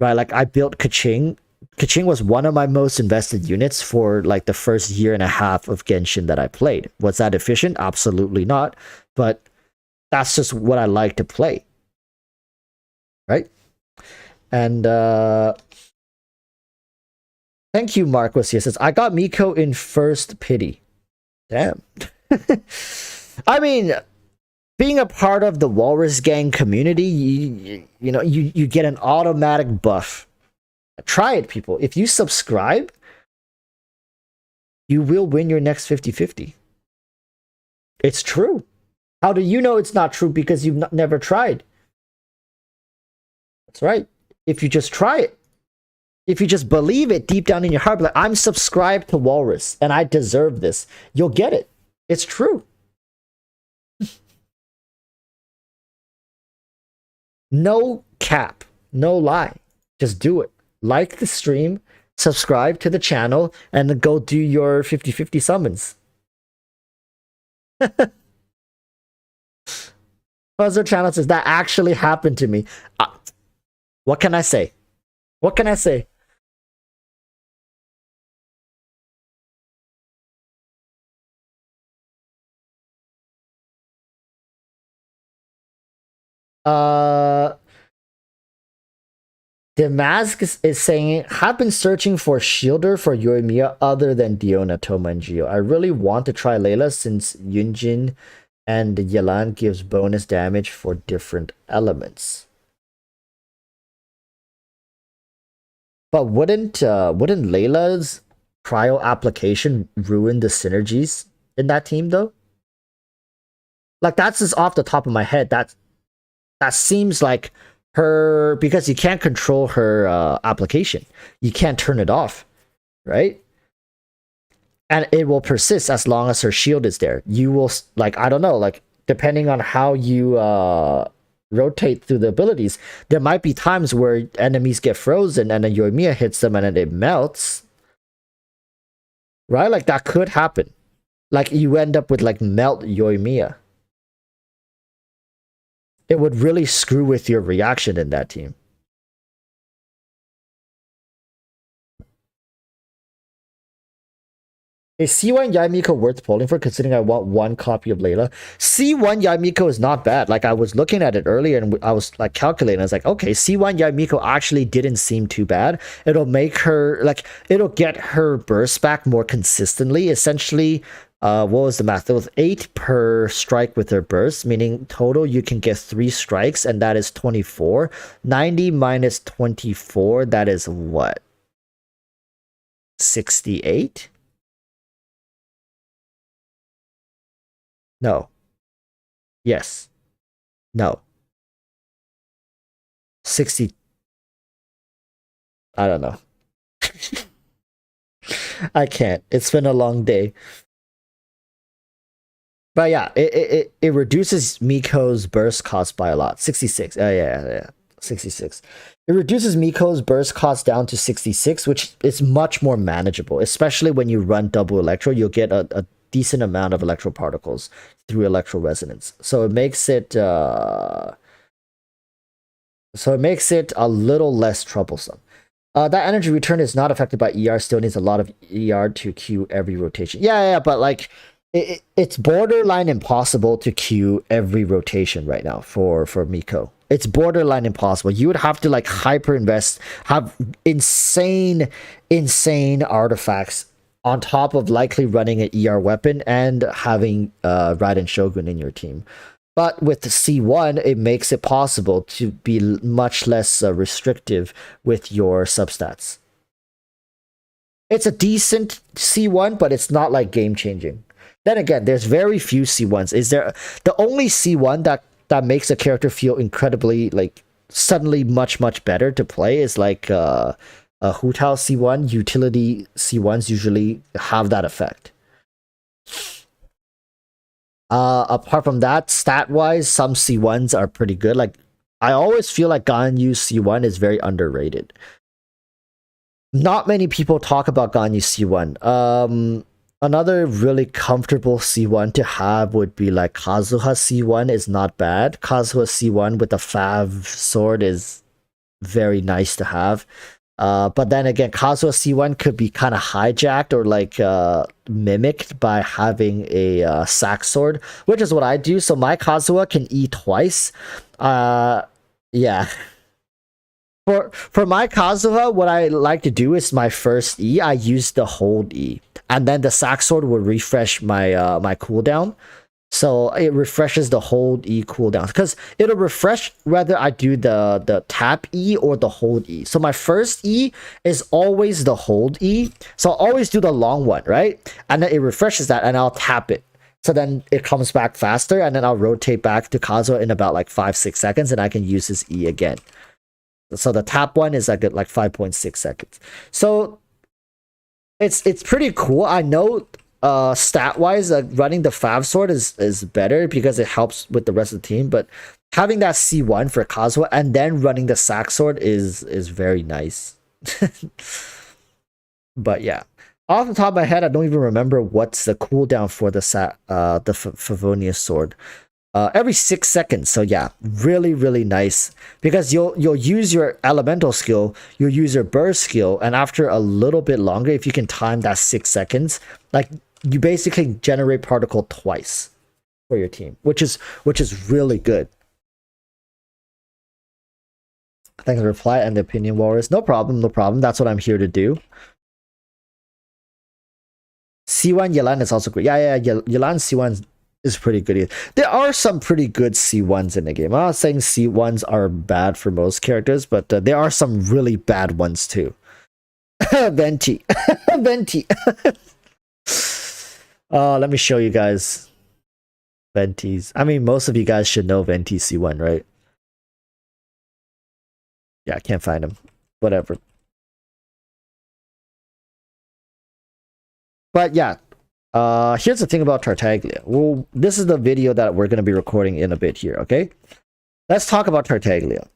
right? Like I built Kaching. Kaching was one of my most invested units for like the first year and a half of Genshin that I played. Was that efficient? Absolutely not. But that's just what I like to play. Right? And thank you, Marcos. He says, I got Miko in first pity. Damn. I mean, being a part of the Walrus Gang community, you know, you get an automatic buff. Try it, people. If you subscribe, you will win your next 50-50. It's true. How do you know it's not true? Because you've never tried. That's right. If you just try it, if you just believe it deep down in your heart, like I'm subscribed to Walrus and I deserve this, you'll get it. It's true. No cap, no lie. Just do it. Like the stream, subscribe to the channel, and then go do your 50-50 summons. Buzzer Channel says that actually happened to me. What can I say? What can I say? Uh, Damask is saying, have been searching for Shielder for Yoimiya other than Diona, Toma, and Geo. I really want to try Layla since Yunjin and Yelan gives bonus damage for different elements. But wouldn't Layla's cryo application ruin the synergies in that team though? Like that's just off the top of my head. That seems like her, because you can't control her application. You can't turn it off, right? And it will persist as long as her shield is there. You will, like, I don't know, like depending on how you rotate through the abilities, there might be times where enemies get frozen and then Yoimiya hits them and then it melts, right? Like that could happen. Like you end up with like melt Yoimiya. It would really screw with your reaction in that team. Is C1 Yaimiko worth polling for, considering I want one copy of Layla? C1 Yaimiko is not bad. Like, I was looking at it earlier and I was like calculating. I was like, okay, C1 Yaimiko actually didn't seem too bad. It'll make her, like, it'll get her burst back more consistently. Essentially, what was the math? It was 8 per strike with her burst, meaning total you can get 3 strikes, and that is 24. 90 minus 24, that is what? 68? No. Yes. No. 60. I don't know. I can't. It's been a long day. But yeah, it reduces Miko's burst cost by a lot. 66. Yeah. 66. It reduces Miko's burst cost down to 66, which is much more manageable, especially when you run double electro. You'll get a decent amount of electro particles through electro resonance. So it makes it a little less troublesome. That energy return is not affected by ER, still needs a lot of ER to queue every rotation. Yeah, but like it's borderline impossible to queue every rotation right now for Miko. It's borderline impossible. You would have to like hyper invest, have insane artifacts on top of likely running an ER weapon and having Raiden Shogun in your team. But with the C1, it makes it possible to be much less restrictive with your substats. It's a decent C1, but it's not like game changing. Then again, there's very few C1s. Is there the only C1 that makes a character feel incredibly like suddenly much better to play is like a Hu Tao C1. Utility C1s usually have that effect. Apart from that, stat wise, some C1s are pretty good. Like I always feel like Ganyu's C1 is very underrated. Not many people talk about Ganyu's C1. Another really comfortable C1 to have would be like Kazuha C1 is not bad. Kazuha C1 with the Fav sword is very nice to have. But then again, Kazuha C1 could be kind of hijacked or like mimicked by having a sack sword, which is what I do. So my Kazuha can E twice. Yeah. For my Kazuha, what I like to do is my first E, I use the hold E, and then the sack sword will refresh my my cooldown. So it refreshes the hold E cooldown because it'll refresh whether I do the tap E or the hold E. So my first E is always the hold E. So I'll always do the long one, right? And then it refreshes that and I'll tap it. So then it comes back faster and then I'll rotate back to Kazuha in about like 5-6 seconds and I can use his E again. So the tap one is like 5.6 seconds. So it's pretty cool. I know stat wise running the Fav sword is better because it helps with the rest of the team, but having that C1 for Kazuha and then running the sack sword is very nice. But yeah, Off the top of my head, I don't even remember what's the cooldown for the Favonius sword. Every 6 seconds. So yeah, really, really nice. Because you'll use your elemental skill, you'll use your burst skill, and after a little bit longer, if you can time that 6 seconds, like you basically generate particle twice for your team, which is really good. Thanks for the reply and the opinion, Walrus. No problem, no problem. That's what I'm here to do. C1 Yelan is also great. Yeah, Yelan C1 is pretty good. There are some pretty good C1s in the game. I'm not saying C1s are bad for most characters, but there are some really bad ones too. Venti. Venti. Let me show you guys Ventis. I mean, most of you guys should know Venti C1, right? Yeah, I can't find him. Whatever. But yeah, here's the thing about Tartaglia. Well, this is the video that we're going to be recording in a bit here, okay? Let's talk about Tartaglia.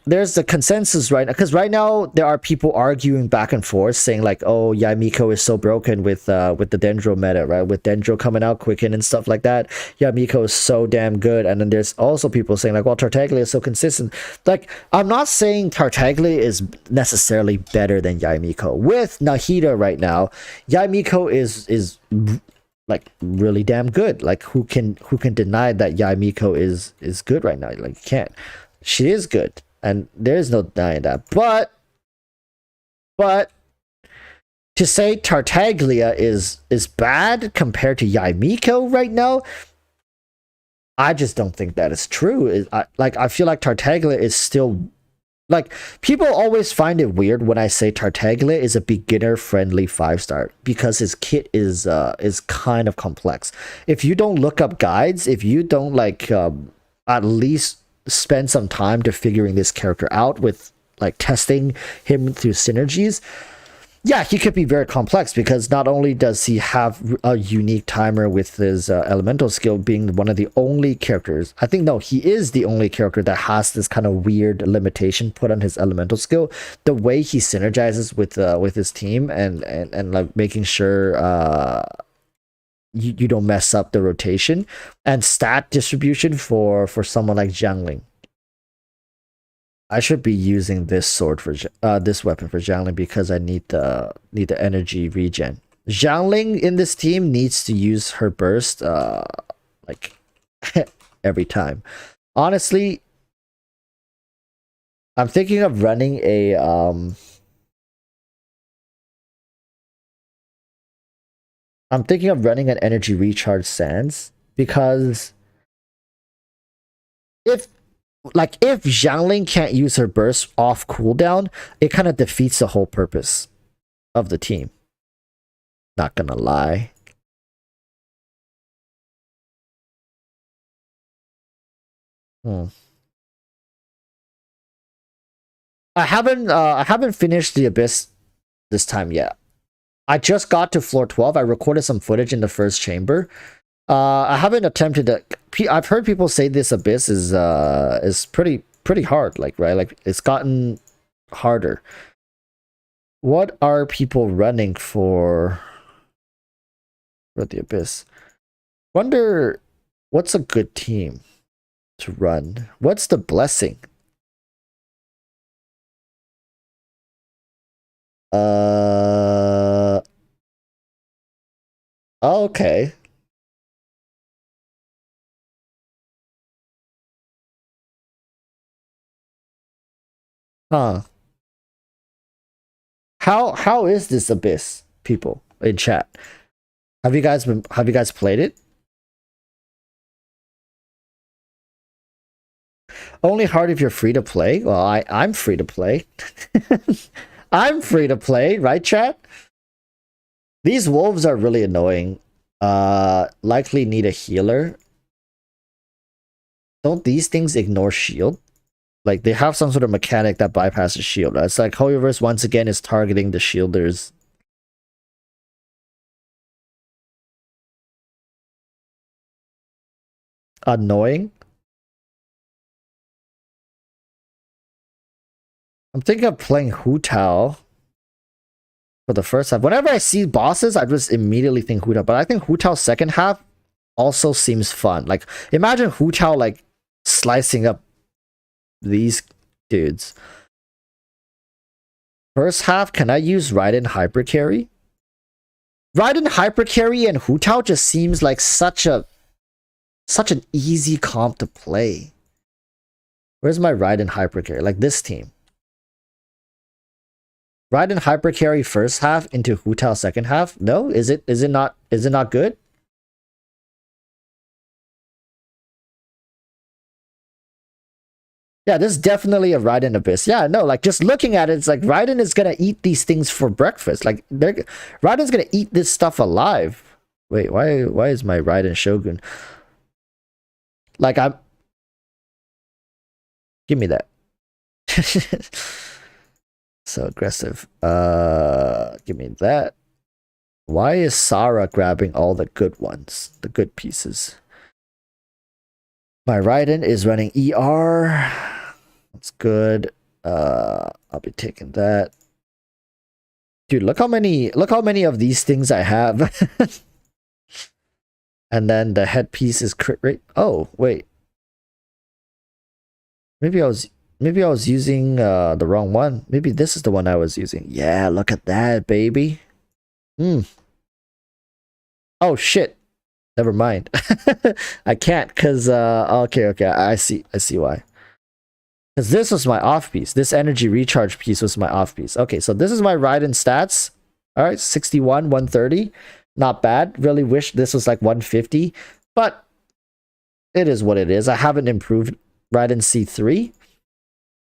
There's the consensus right now, because right now there are people arguing back and forth saying like, oh, Yamiko is so broken with the Dendro meta, right? With Dendro coming out quicken and stuff like that. Yamiko is so damn good. And then there's also people saying like, well, Tartaglia is so consistent. Like, I'm not saying Tartaglia is necessarily better than Yamiko. With Nahida right now, Yamiko is like really damn good. Like, who can deny that Yamiko is good right now? Like, you can't. She is good. And there is no denying that. But to say Tartaglia is bad compared to Yamiko right now, I just don't think that is true. I feel like Tartaglia is still, like, people always find it weird when I say Tartaglia is a beginner friendly 5-star because his kit is kind of complex. If you don't look up guides, if you don't like at least spend some time to figuring this character out with like testing him through synergies, yeah, he could be very complex because not only does he have a unique timer with his elemental skill being one of the only characters, I think, no, he is the only character that has this kind of weird limitation put on his elemental skill. The way he synergizes with his team and like making sure you don't mess up the rotation and stat distribution for someone like Jiangling. I should be using this sword for this weapon for Jiangling because I need the energy regen. Jiangling in this team needs to use her burst like every time. Honestly, I'm thinking of running a I'm thinking of running an energy recharge sands because if Jiangling can't use her burst off cooldown, it kind of defeats the whole purpose of the team. Not gonna lie. I haven't finished the Abyss this time yet. I just got to floor 12. I recorded some footage in the first chamber. I haven't attempted to. I've heard people say this Abyss is pretty hard, like, right? Like, it's gotten harder. What are people running for the Abyss? Wonder what's a good team to run? What's the blessing? Okay. Huh. How is this Abyss, people in chat? Have you guys played it? Only hard if you're free to play. Well, I'm free to play. I'm free to play, right, chat? These wolves are really annoying. Likely need a healer. Don't these things ignore shield? Like, they have some sort of mechanic that bypasses shield. It's like Hoyoverse once again is targeting the shielders. Annoying. I'm thinking of playing Hu Tao. for the first half. Whenever I see bosses, I just immediately think Hu Tao. But I think Hu Tao's second half also seems fun. Like, imagine Hu Tao like slicing up these dudes. First half, can I use Raiden Hyper Carry? Raiden Hyper Carry and Hu Tao just seems like such an easy comp to play. Where's my Raiden Hyper Carry? Like this team. Raiden Hyper Carry first half into Hu Tao second half? No? Is it not good? Yeah, this is definitely a Raiden Abyss. Yeah, no, like just looking at it, it's like Raiden is gonna eat these things for breakfast. Like Raiden's gonna eat this stuff alive. Wait, why is my Raiden Shogun? Like give me that. So aggressive. Give me that. Why is Sarah grabbing all the good ones? The good pieces. My Raiden is running ER. That's good. I'll be taking that. Dude, look how many of these things I have. And then the headpiece is crit rate. Oh, wait. Maybe I was using the wrong one. Maybe this is the one I was using. Yeah, look at that, baby. Oh shit. Never mind. I can't because okay, I see why. Because this was my off piece. This energy recharge piece was my off piece. Okay, so this is my Raiden stats. All right, 61, 130. Not bad. Really wish this was like 150, but it is what it is. I haven't improved Raiden C3.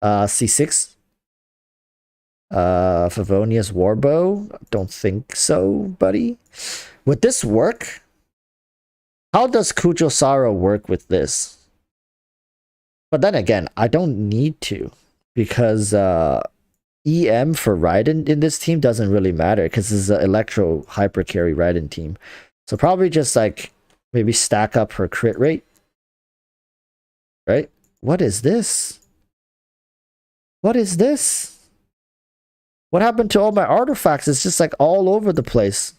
C6. Favonius Warbow. Don't think so, buddy. Would this work? How does Kujosara work with this? But then again, I don't need to, because EM for Raiden in this team doesn't really matter because this is an Electro Hyper Carry Raiden team. So probably just like maybe stack up her crit rate. Right? What is this? What is this? What happened to all my artifacts? It's just like all over the place.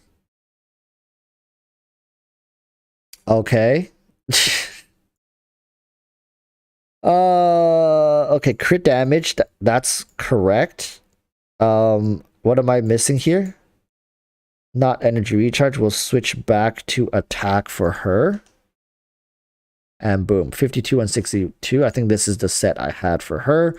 Okay. Okay, crit damage. That's correct. What am I missing here? Not energy recharge. We'll switch back to attack for her. And boom, 52 and 62. I think this is the set I had for her.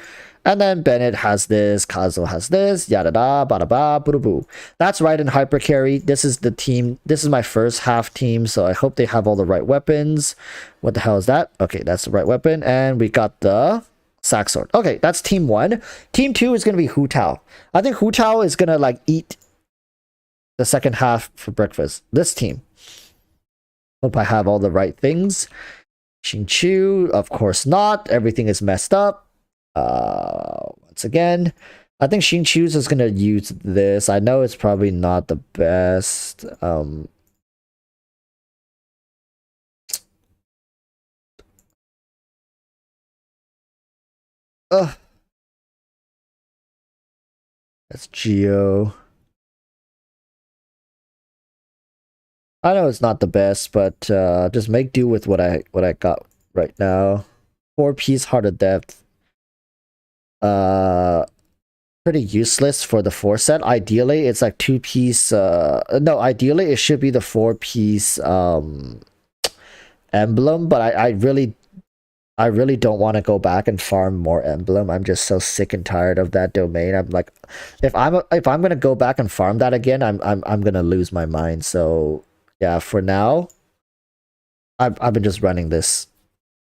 And then Bennett has this, Kazo has this, yada da, bada ba, boo boo. That's Raiden Hyper Carry. This is the team. This is my first half team, so I hope they have all the right weapons. What the hell is that? Okay, that's the right weapon. And we got the Sack Sword. Okay, that's team 1. Team 2 is going to be Hu Tao. I think Hu Tao is going to like eat the second half for breakfast. This team. Hope I have all the right things. Xingqiu, of course not. Everything is messed up. Once again, I think Xingqiu is gonna use this. I know it's probably not the best. That's Geo. I know it's not the best, but just make do with what I got right now. 4-piece Heart of Depth. Pretty useless for the 4 set. Ideally, it's like 2-piece. No, ideally it should be the 4-piece emblem, but I really don't want to go back and farm more emblem. I'm just so sick and tired of that domain. I'm like, if I'm gonna go back and farm that again, I'm gonna lose my mind. So yeah, for now, I've been just running this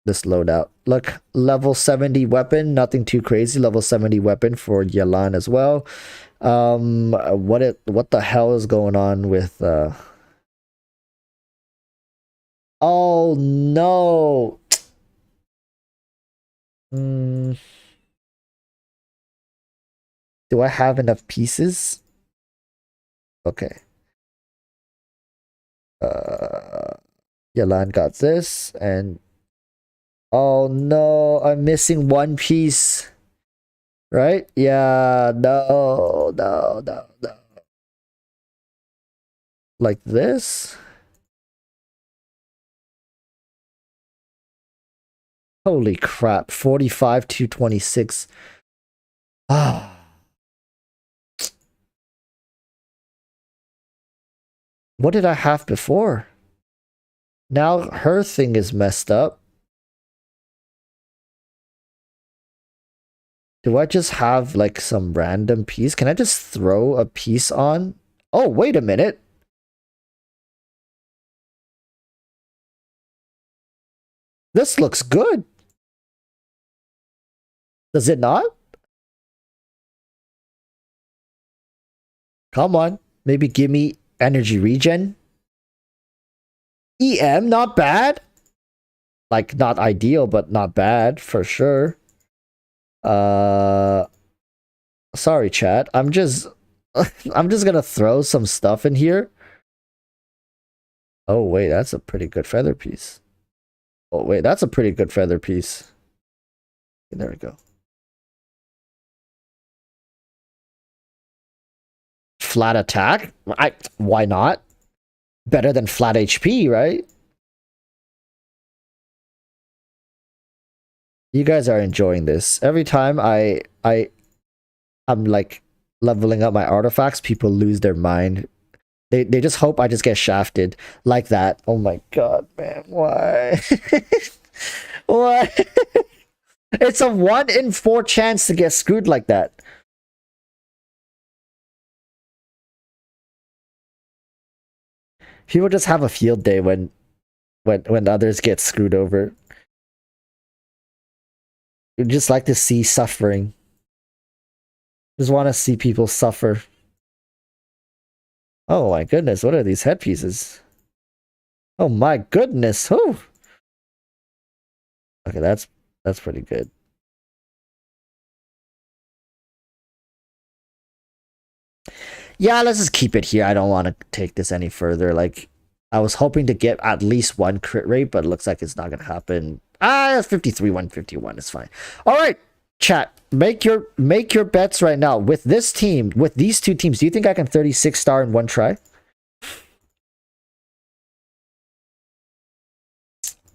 loadout. Look, level 70 weapon, nothing too crazy. Level 70 weapon for Yalan as well. What the hell is going on with oh no. Do I have enough pieces? Okay. Yalan got this, and oh no, I'm missing 1 piece. Right? Yeah, no. like this. Holy crap, 45 to 26. Ah. What did I have before? Now her thing is messed up. Do I just have like some random piece? Can I just throw a piece on? Oh, wait a minute. This looks good. Does it not? Come on. Maybe give me energy regen. EM, not bad. Like, not ideal, but not bad for sure. Sorry, chat. I'm just gonna throw some stuff in here. Oh, wait, that's a pretty good feather piece. Oh, wait, that's a pretty good feather piece. There we go. Flat attack? Why not? Better than flat HP, right? You guys are enjoying this. Every time I'm like leveling up my artifacts, people lose their mind. They just hope I just get shafted like that. Oh my god, man. Why? Why? It's a 1 in 4 chance to get screwed like that. People just have a field day when others get screwed over. You just like to see suffering. Just want to see people suffer. Oh my goodness, what are these headpieces? Oh my goodness. Whew. Okay, that's pretty good. Yeah, let's just keep it here. I don't want to take this any further. Like, I was hoping to get at least 1 crit rate, but it looks like it's not gonna happen. 53, 151 is fine. All right, chat. Make your bets right now. With this team, with these two teams, do you think I can 36 star in 1 try?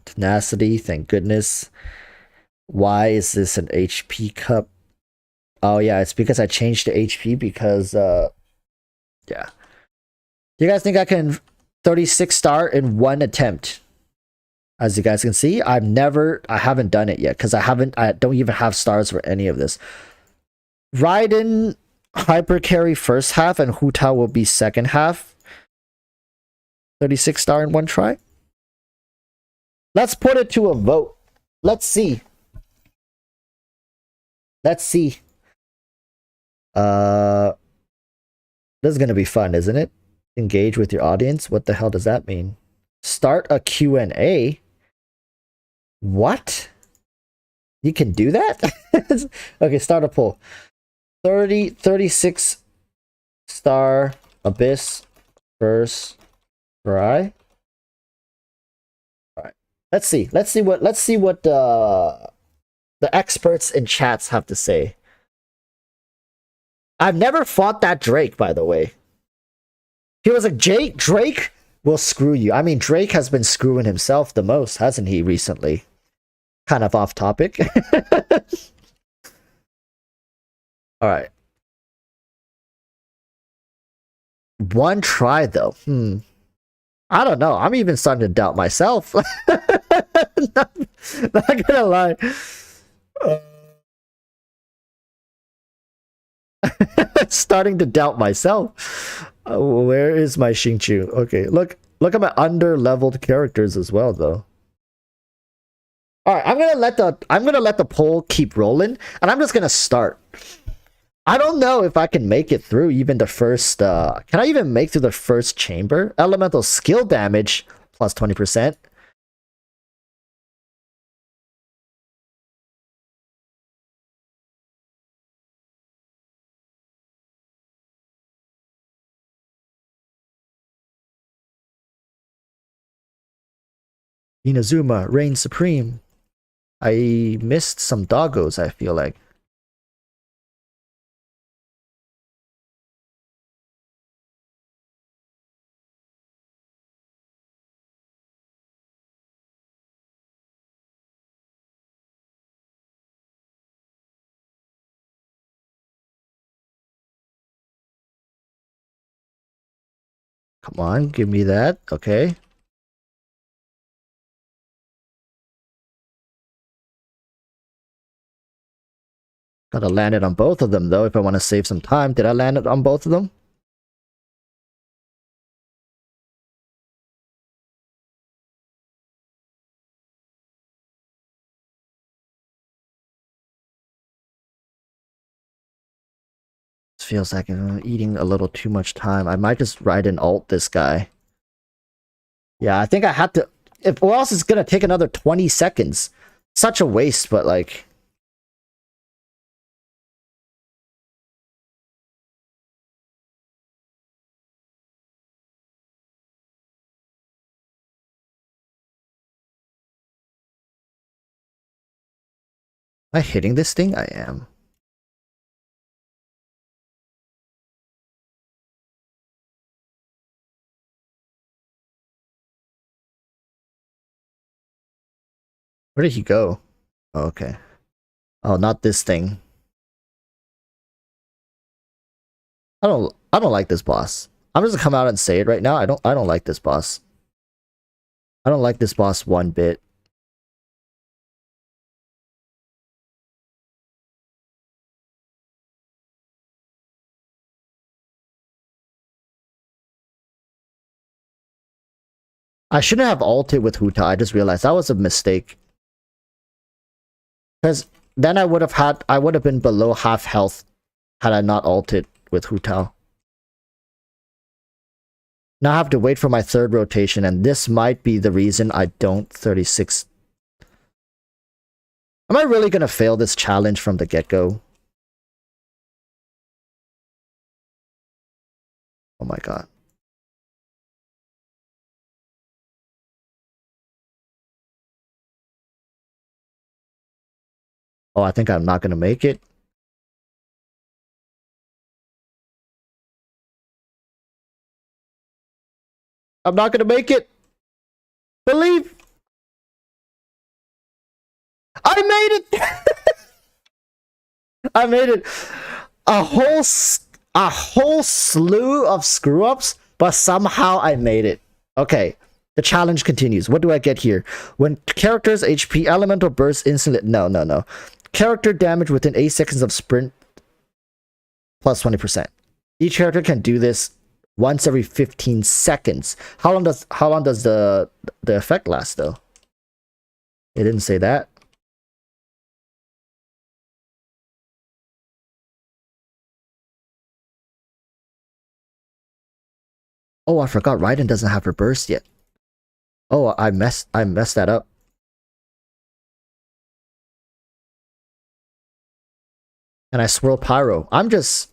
Tenacity, thank goodness. Why is this an HP cup? Oh yeah, it's because I changed to HP because yeah. Do you guys think I can 36 star in 1 attempt? As you guys can see, I haven't done it yet because I don't even have stars for any of this. Raiden hyper carry first half and Hu Tao will be second half. 36 star in 1 try. Let's put it to a vote. Let's see. Let's see. This is gonna be fun, isn't it? Engage with your audience. What the hell does that mean? Start a Q&A. What? You can do that? Okay, start a poll. 36 star Abyss first try. All right. Let's see what the experts in chats have to say. I've never fought that Drake, by the way. He was like, Drake will screw you. I mean, Drake has been screwing himself the most, hasn't he, recently? Kind of off topic. All right. 1 try, though. I don't know. I'm even starting to doubt myself. not gonna lie. Starting to doubt myself. Where is my Xingqiu? Okay, look at my under-leveled characters as well, though. All right, I'm gonna let the poll keep rolling, and I'm just gonna start. I don't know if I can make it through even the first. Can I even make through the first chamber? Elemental skill damage plus 20%. Inazuma reigns supreme. I missed some doggos, I feel like. Come on, give me that. Okay. Gotta land it on both of them, though, if I want to save some time. Did I land it on both of them? This feels like I'm eating a little too much time. I might just ride and ult this guy. Yeah, I think I have to... or else it's gonna take another 20 seconds. Such a waste, but like... Am I hitting this thing? I am. Where did he go? Oh, okay. Oh, not this thing. I don't like this boss. I'm just gonna come out and say it right now. I don't like this boss. I don't like this boss one bit. I shouldn't have ulted with Huta. I just realized that was a mistake. Because then I would have been below half health had I not ulted with Hu Tao. Now I have to wait for my third rotation, and this might be the reason I don't 36. Am I really gonna fail this challenge from the get-go? Oh my god. Oh, I think I'm not gonna make it. I'm not gonna make it! Believe! I made it! I made it! A whole slew of screw-ups, but somehow I made it. Okay, the challenge continues. What do I get here? When character's HP elemental burst instantly... No. Character damage within 8 seconds of sprint plus 20%. Each character can do this once every 15 seconds. How long does the effect last though? It didn't say that. Oh, I forgot Raiden doesn't have her burst yet. Oh, I messed that up. And I swirl pyro. I'm just...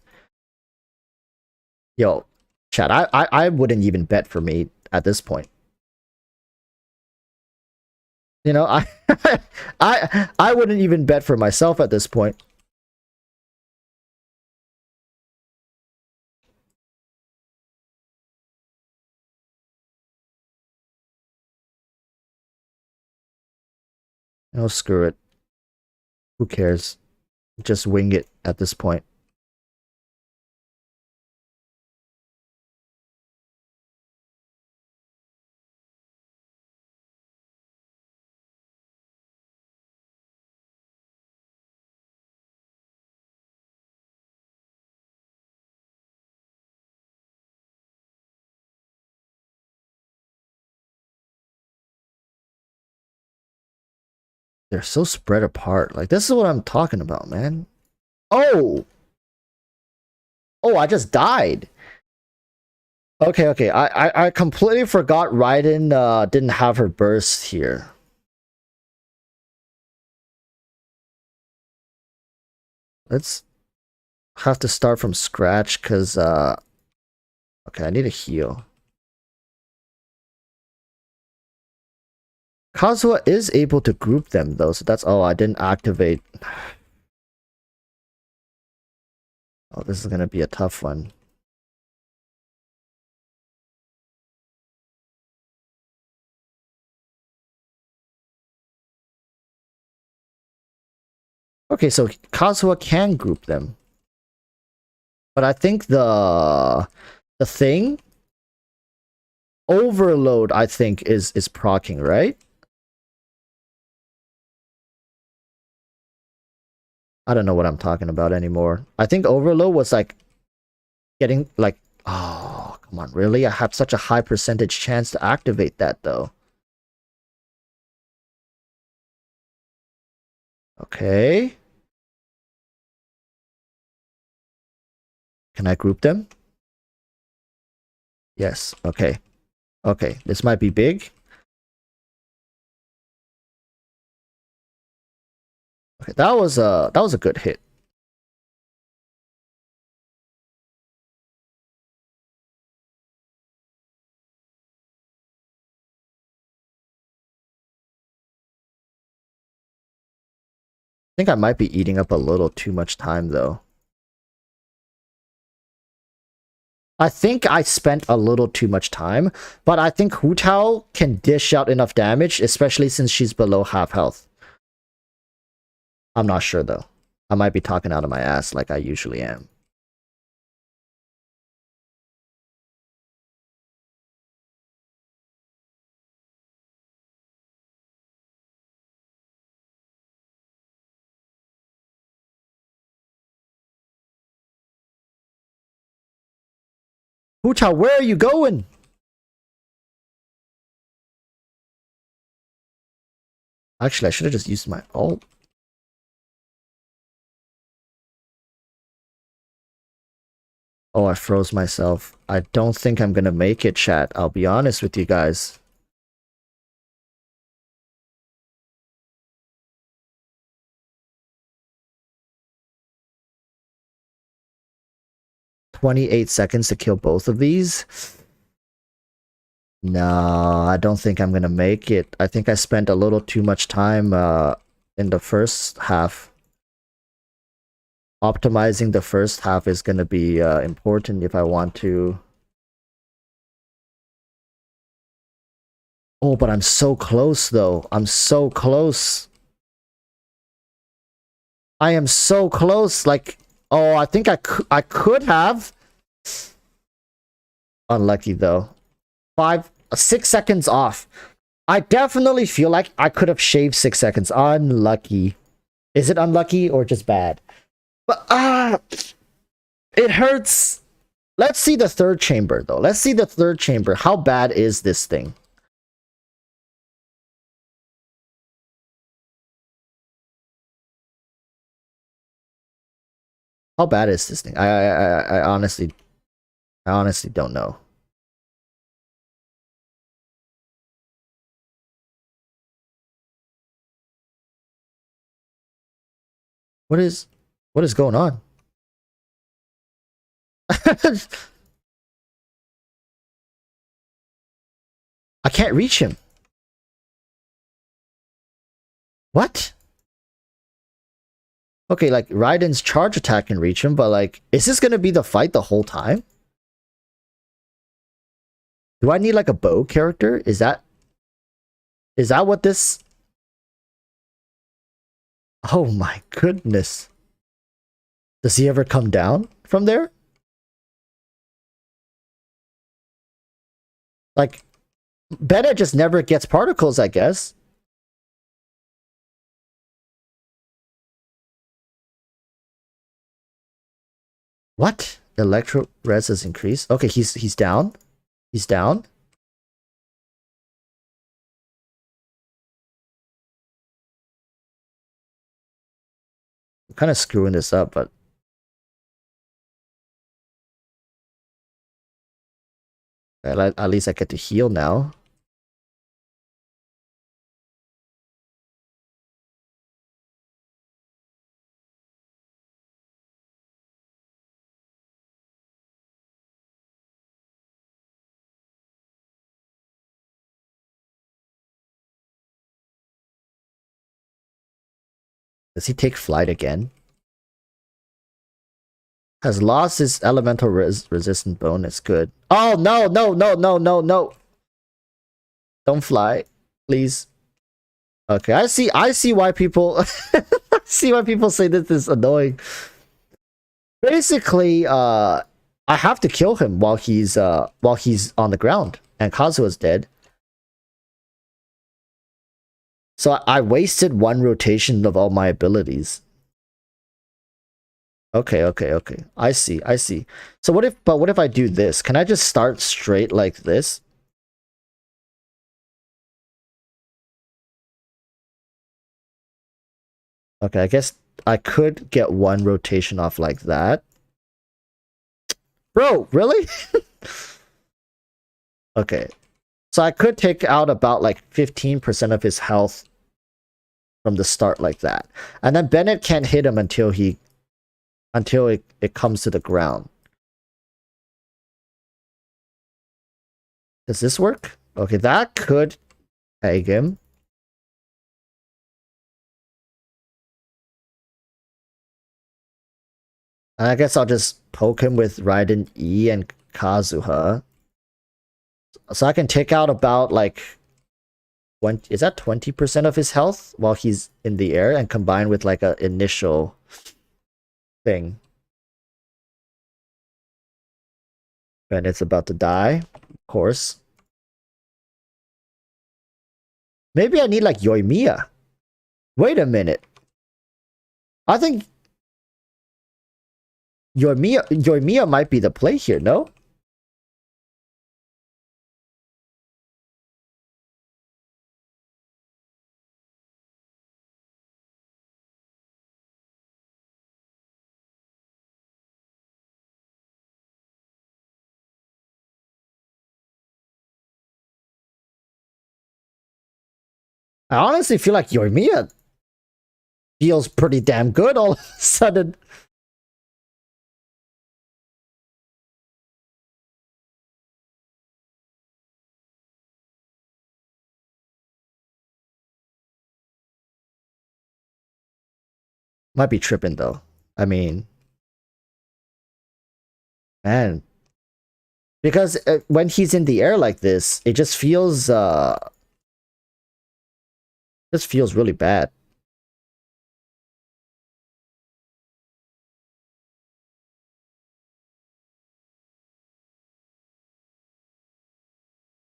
Yo, chat, I wouldn't even bet for me at this point. You know, I wouldn't even bet for myself at this point. Oh, screw it. Who cares? Just wing it at this point. They're so spread apart. Like, this is what I'm talking about, man. Oh! Oh, I just died. Okay. I completely forgot Raiden didn't have her burst here. Let's have to start from scratch because okay, I need a heal. Kazuha is able to group them though, so that's... Oh, I didn't activate. Oh, this is gonna be a tough one. Okay, so Kazuha can group them. But I think the thing Overload, I think, is proccing, right? I don't know what I'm talking about anymore. I think Overload was like getting like, oh, come on, really? I have such a high percentage chance to activate that though. Okay. Can I group them? Yes. Okay. Okay. This might be big. Okay, that was a good hit. I think I might be eating up a little too much time though. I think I spent a little too much time, but I think Hu Tao can dish out enough damage, especially since she's below half health. I'm not sure though. I might be talking out of my ass like I usually am. Hu Tao, where are you going? Actually, I should have just used my ult. Oh, I froze myself. I don't think I'm gonna make it, chat. I'll be honest with you guys. "28 seconds to kill both of these? No, I don't think I'm gonna make it. I think I spent a little too much time in the first half. Optimizing the first half is gonna be important if I want to. Oh, but I'm so close though. I'm so close. I am so close. Like, oh, I think I could have. Unlucky though. 6 seconds off. I definitely feel like I could have shaved 6 seconds. Unlucky. Is it unlucky or just bad? But it hurts. Let's see the third chamber though. Let's see the third chamber. How bad is this thing? How bad is this thing? I honestly don't know. What is going on? I can't reach him. What? Okay, like Raiden's charge attack can reach him, but like, is this gonna be the fight the whole time? Do I need like a bow character? Is that what this? Oh my goodness. Does he ever come down from there? Like, Bennett just never gets particles, I guess. What? Electro res has increased. Okay, he's down. He's down. I'm kind of screwing this up, but at least I get to heal now. Does he take flight again? Has lost his elemental resistant bonus. Good. Oh no, no, no, no, no, no. Don't fly, please. Okay, I see why people see why people say this is annoying. Basically, I have to kill him while he's on the ground. and Kazuha's dead. So I wasted one rotation of all my abilities. Okay, okay, okay. I see, I see. So what if I do this? Can I just start straight like this? Okay, I guess I could get one rotation off like that. Bro, really? Okay. So I could take out about like 15% of his health from the start like that. And then Bennett can't hit him until it comes to the ground. Does this work? Okay, that could egg him. And I guess I'll just poke him with Raiden E and Kazuha. So I can take out about like 20, is that 20% of his health while he's in the air and combine with like a initial thing. And it's about to die, of course. Maybe I need like Yoimiya. Wait a minute. I think Yoimiya might be the play here, no? I honestly feel like Yoimiya feels pretty damn good all of a sudden. Might be tripping though. I mean, man, because when he's in the air like this, it just feels really bad.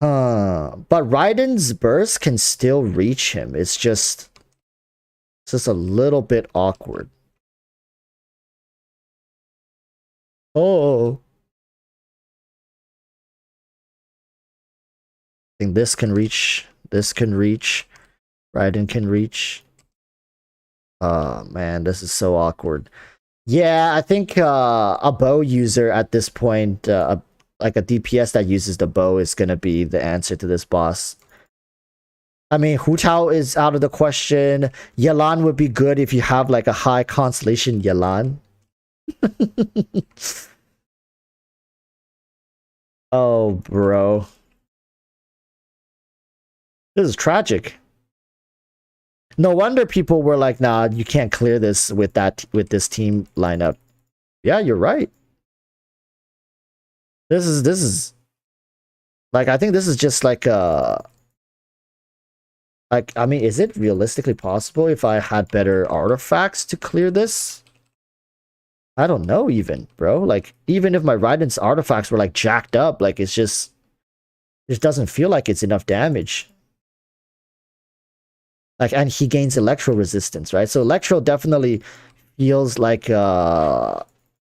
But Raiden's burst can still reach him. It's just a little bit awkward. Oh, I think this can reach. This can reach. Raiden can reach. Oh man, this is so awkward. Yeah, I think a bow user at this point, like a DPS that uses the bow, is gonna be the answer to this boss. I mean, Hu Tao is out of the question. Yelan would be good if you have like a high constellation Yelan. Oh, bro. This is tragic. No wonder people were like, nah, you can't clear this with this team lineup. Yeah, you're right. This is like, I think this is just like, I mean, is it realistically possible if I had better artifacts to clear this? I don't know even, bro. Like, even if my Raiden's artifacts were like jacked up, like it just doesn't feel like it's enough damage. Like, and he gains electro resistance, right? So electro definitely feels like not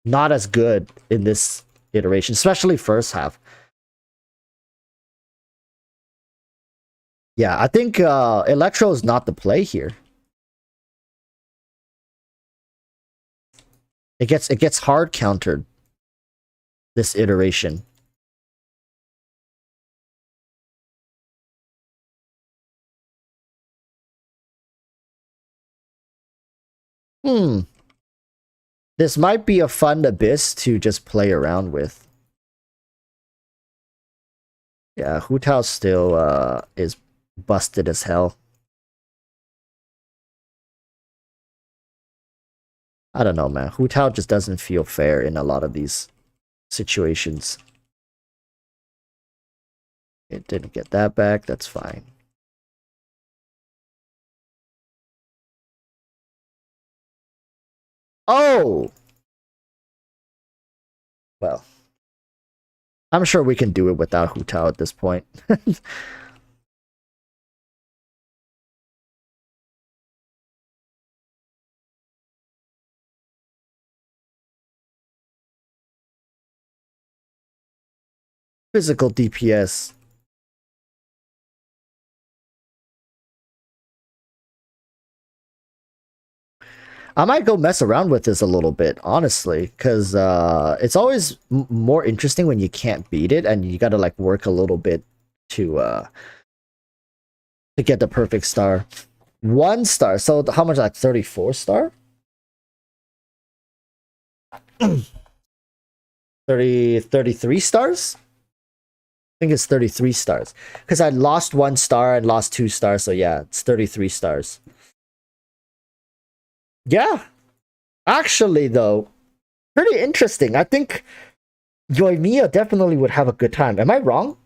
as good in this iteration, especially first half. Yeah, I think electro is not the play here. It gets hard countered this iteration. Hmm. This might be a fun abyss to just play around with. Yeah, Hu Tao still is busted as hell. I don't know, man. Hu Tao just doesn't feel fair in a lot of these situations. It didn't get that back. That's fine. Oh! Well. I'm sure we can do it without Hu Tao at this point. Physical DPS. I might go mess around with this a little bit, honestly, because it's always more interesting when you can't beat it and you gotta like work a little bit to get the perfect star. 1 star. So how much? Like 34 star? 33 stars? I think it's 33 stars. Because I lost 1 star and lost 2 stars, so yeah, it's 33 stars. Yeah. Actually, though, pretty interesting. I think Yoimiya definitely would have a good time. Am I wrong?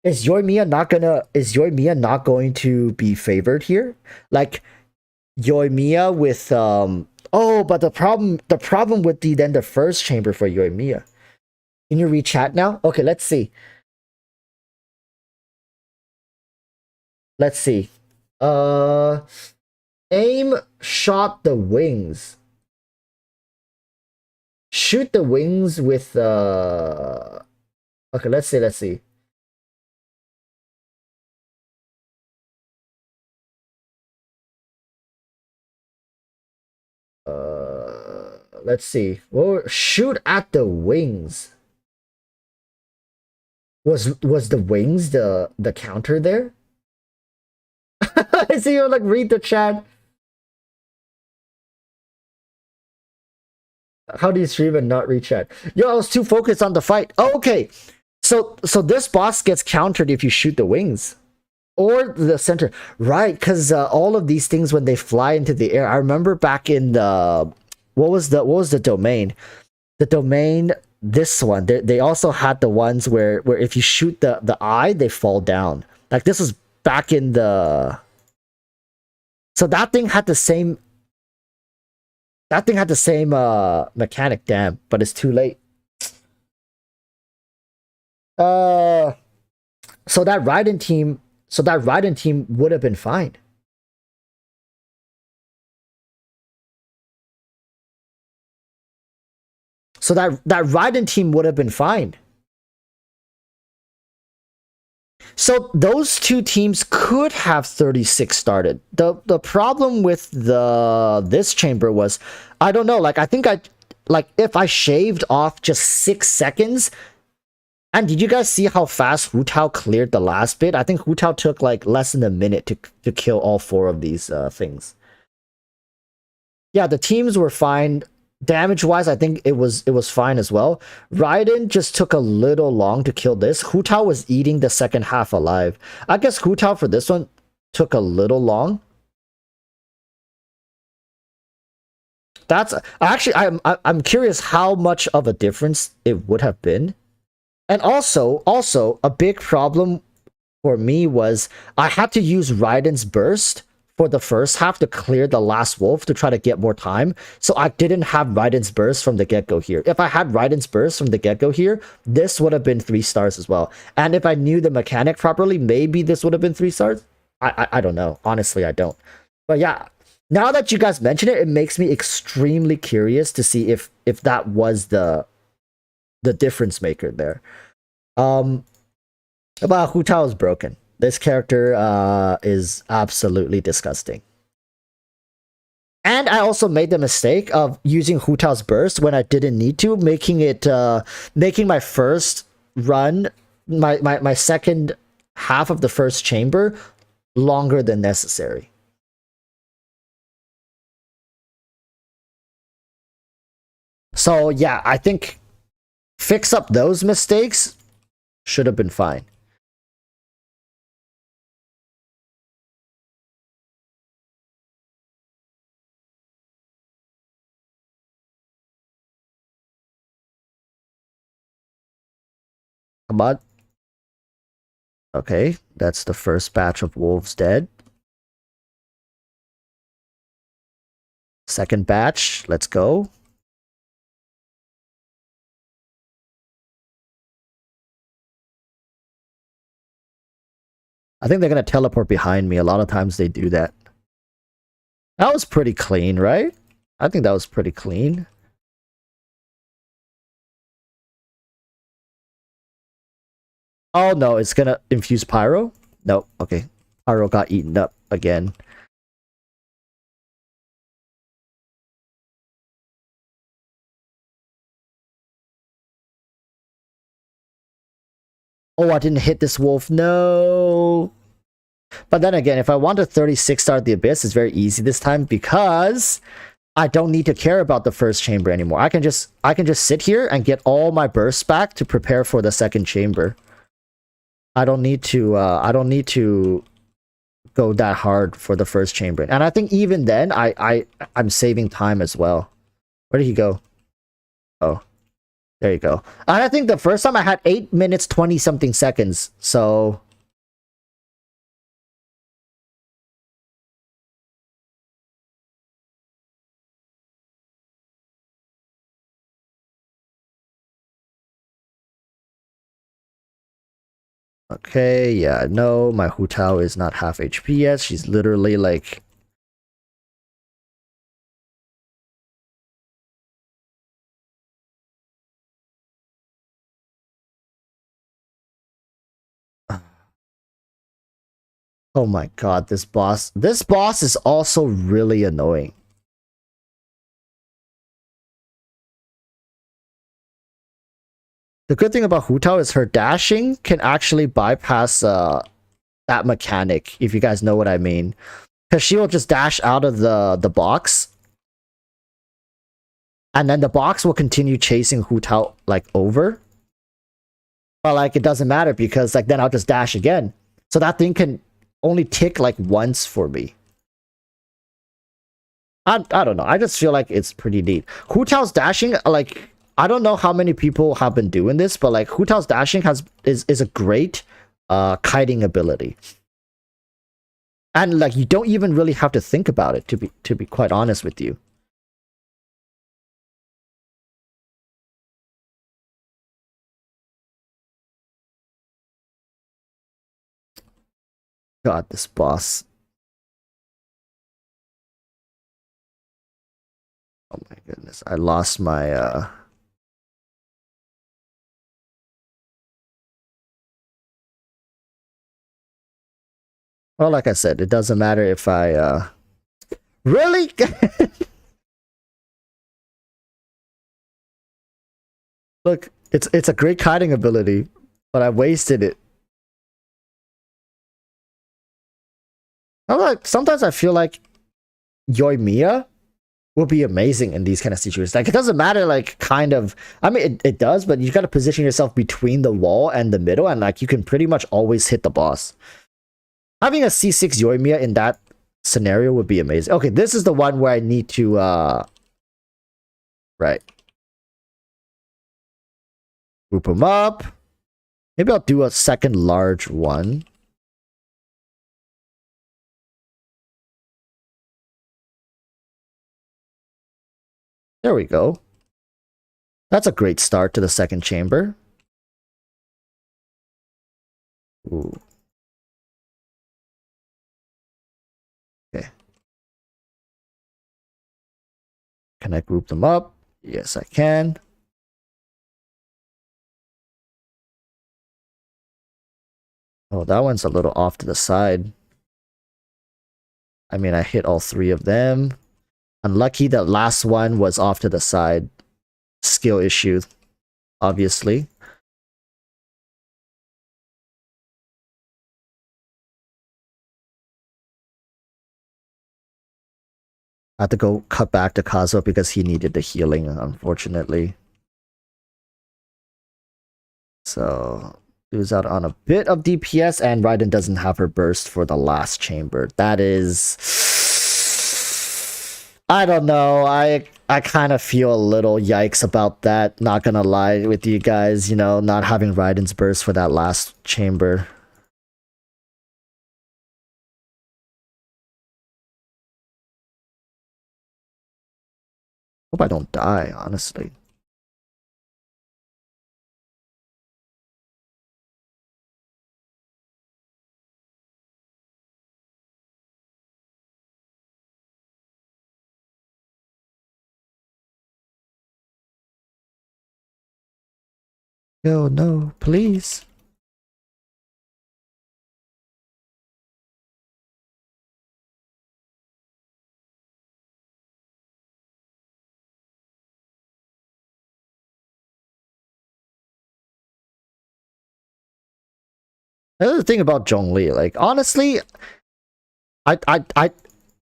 Is Yoimiya not going to be favored here? Like Yoimiya with oh, but the problem would be then the first chamber for Yoimiya. Can you read chat now? Okay, let's see. Let's see. Uh aim shot the wings. Shoot the wings with okay, let's see. Let's see. Well, shoot at the wings. Was the wings the counter there? I see you like read the chat. How do you stream and not read chat? Yo, I was too focused on the fight. Oh, okay. So this boss gets countered if you shoot the wings. Or the center. Right, because all of these things when they fly into the air. I remember back in the what was the domain? The domain, this one, they also had the ones where if you shoot the eye, they fall down. Like this was back in the. So that thing had the same mechanic, damn, but it's too late. Uh so that Raiden team would have been fine. So that Raiden team would have been fine. So those two teams could have 36 started. The problem with this chamber was I don't know, like I think I like if I shaved off just 6 seconds. And did you guys see how fast Hu Tao cleared the last bit? I think Hu Tao took like less than a minute to kill all 4 of these things. Yeah, the teams were fine. Damage wise, I think it was fine as well. Raiden just took a little long to kill this. Hu Tao was eating the second half alive. I guess Hu Tao for this one took a little long. That's actually I'm curious how much of a difference it would have been. And also a big problem for me was I had to use Raiden's burst for the first half to clear the last wolf to try to get more time. So I didn't have Raiden's burst from the get-go here. If I had Raiden's burst from the get-go here, this would have been 3 stars as well. And if I knew the mechanic properly, maybe this would have been 3 stars. I don't know. Honestly, I don't. But yeah, now that you guys mention it, it makes me extremely curious to see if that was the difference maker there. But Hu Tao is broken. This character is absolutely disgusting. And I also made the mistake of using Hu Tao's burst when I didn't need to, making my first run, my second half of the first chamber longer than necessary. So yeah, I think fix up those mistakes should have been fine. Come on. Okay, that's the first batch of wolves dead. Second batch, let's go. I think they're gonna teleport behind me. A lot of times they do that. That was pretty clean, right? I think that was pretty clean. Oh no, it's gonna infuse Pyro? No, okay. Pyro got eaten up again. Oh, I didn't hit this wolf. No. But then again, if I want to 36 star the Abyss, it's very easy this time because I don't need to care about the first chamber anymore. I can just sit here and get all my bursts back to prepare for the second chamber. I don't need to go that hard for the first chamber. And I think even then I'm saving time as well. Where did he go? Oh. There you go. And I think the first time I had 8 minutes 20 something seconds. So okay, yeah, no, my Hu Tao is not half HP yet. She's literally like... Oh my god, this boss. This boss is also really annoying. The good thing about Hu Tao is her dashing can actually bypass that mechanic, if you guys know what I mean. Because she will just dash out of the box. And then the box will continue chasing Hu Tao, like, over. But, like, it doesn't matter because, like, then I'll just dash again. So that thing can only tick, like, once for me. I don't know. I just feel like it's pretty neat. Hu Tao's dashing, like, I don't know how many people have been doing this, but, like, Hu Tao's dashing is a great kiting ability. And, like, you don't even really have to think about it, to be quite honest with you. God, this boss. Oh my goodness. I lost my well, like I said, it doesn't matter if I really? Look, it's a great kiting ability, but I wasted it. I'm like, sometimes I feel like Yoimiya will be amazing in these kind of situations. Like, it doesn't matter, like, kind of... I mean, it does, but you gotta position yourself between the wall and the middle, and, like, you can pretty much always hit the boss. Having a C6 Yoimiya in that scenario would be amazing. Okay, this is the one where I need to, right. Group them up. Maybe I'll do a second large one. There we go. That's a great start to the second chamber. Ooh. Okay. Can I group them up? Yes, I can. Oh, that one's a little off to the side. I mean, I hit all three of them. Unlucky that last one was off to the side. Skill issue, obviously. I had to go cut back to Kazuo because he needed the healing, unfortunately. So, lose out on a bit of DPS, and Raiden doesn't have her burst for the last chamber. That is... I don't know. I kind of feel a little yikes about that. Not gonna lie with you guys, you know, not having Raiden's burst for that last chamber. Hope I don't die, honestly. Yo, no, please. Another thing about Zhongli, like honestly,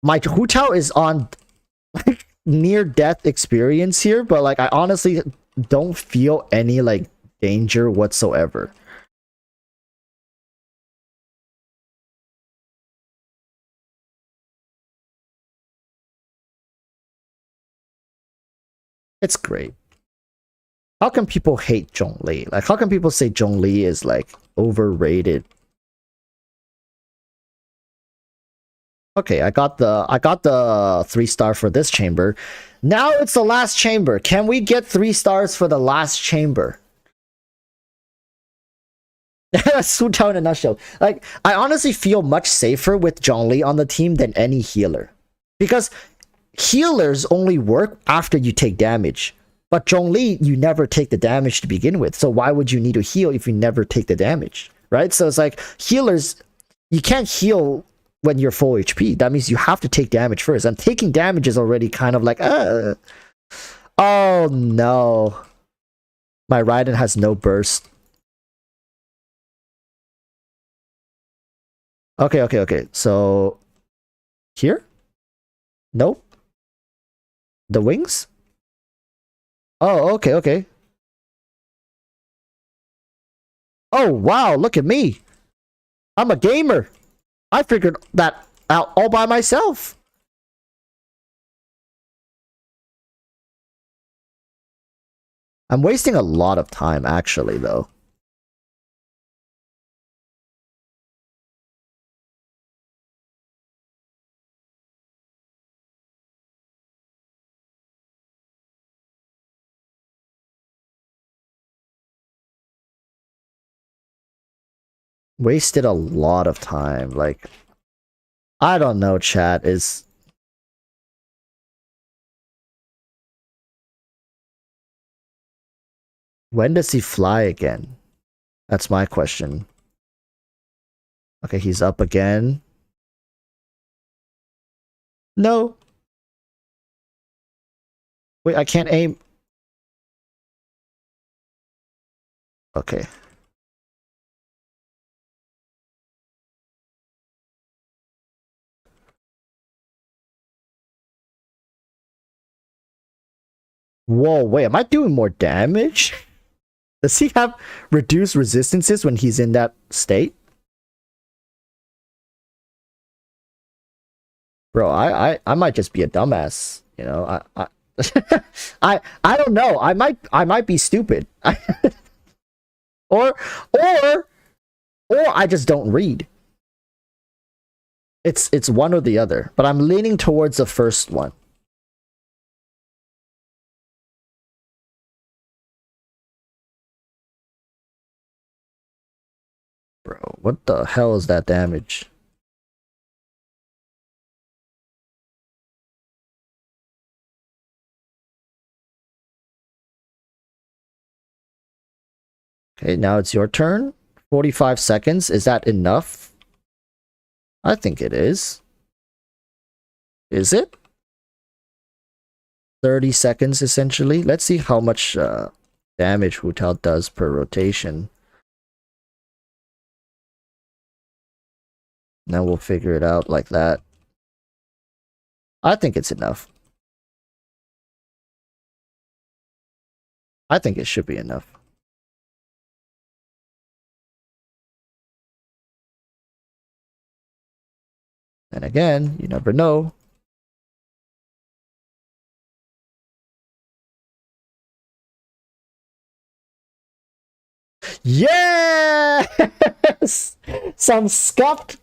my Hu Tao is on like near death experience here, but like I honestly don't feel any like danger whatsoever. It's great. How can people hate Zhongli? Like how can people say Zhongli is like overrated? Okay, I got the 3-star for this chamber. Now it's the last chamber. Can we get 3 stars for the last chamber? That's Su Tao in a nutshell. Like, I honestly feel much safer with Zhongli on the team than any healer. Because healers only work after you take damage. But Zhongli, you never take the damage to begin with. So why would you need to heal if you never take the damage? Right? So it's like, healers, you can't heal when you're full HP. That means you have to take damage first. And taking damage is already kind of like, oh no. My Raiden has no burst. Okay. So, here? Nope. The wings? Oh, okay. Oh, wow, look at me. I'm a gamer. I figured that out all by myself. I'm wasting a lot of time, actually, though. Wasted a lot of time. Like, I don't know, chat. When does he fly again? That's my question. Okay, he's up again. No. Wait, I can't aim. Okay. Whoa, wait, am I doing more damage? Does he have reduced resistances when he's in that state? Bro, I might just be a dumbass, you know. I don't know. I might be stupid. or I just don't read. It's one or the other, but I'm leaning towards the first one. Bro, what the hell is that damage? Okay, now it's your turn. 45 seconds. Is that enough? I think it is. Is it? 30 seconds, essentially. Let's see how much damage Hu Tao does per rotation. Now we'll figure it out like that. I think it's enough. I think it should be enough. And again, you never know. Yes! Some scuffed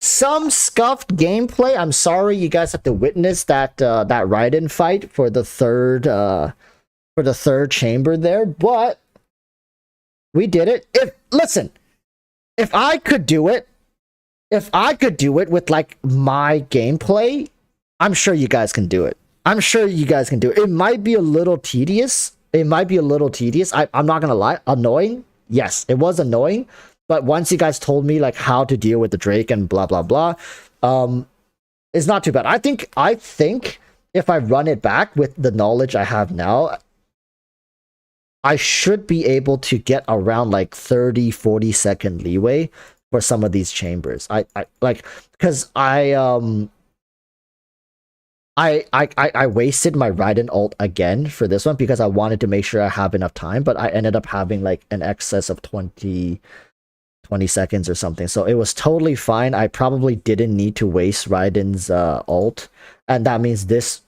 gameplay. I'm sorry you guys have to witness that that Raiden fight for the third chamber there, but we did it. If I could do it with like my gameplay, I'm sure you guys can do it. It might be a little tedious. It might be a little tedious. I'm not gonna lie. Annoying. Yes, it was annoying. But once you guys told me like how to deal with the Drake and blah blah blah, it's not too bad. I think if I run it back with the knowledge I have now, I should be able to get around like 30-40 second leeway for some of these chambers. I like, because I wasted my Raiden ult again for this one because I wanted to make sure I have enough time, but I ended up having like an excess of 20 seconds or something. So it was totally fine. I probably didn't need to waste Raiden's ult. And that means this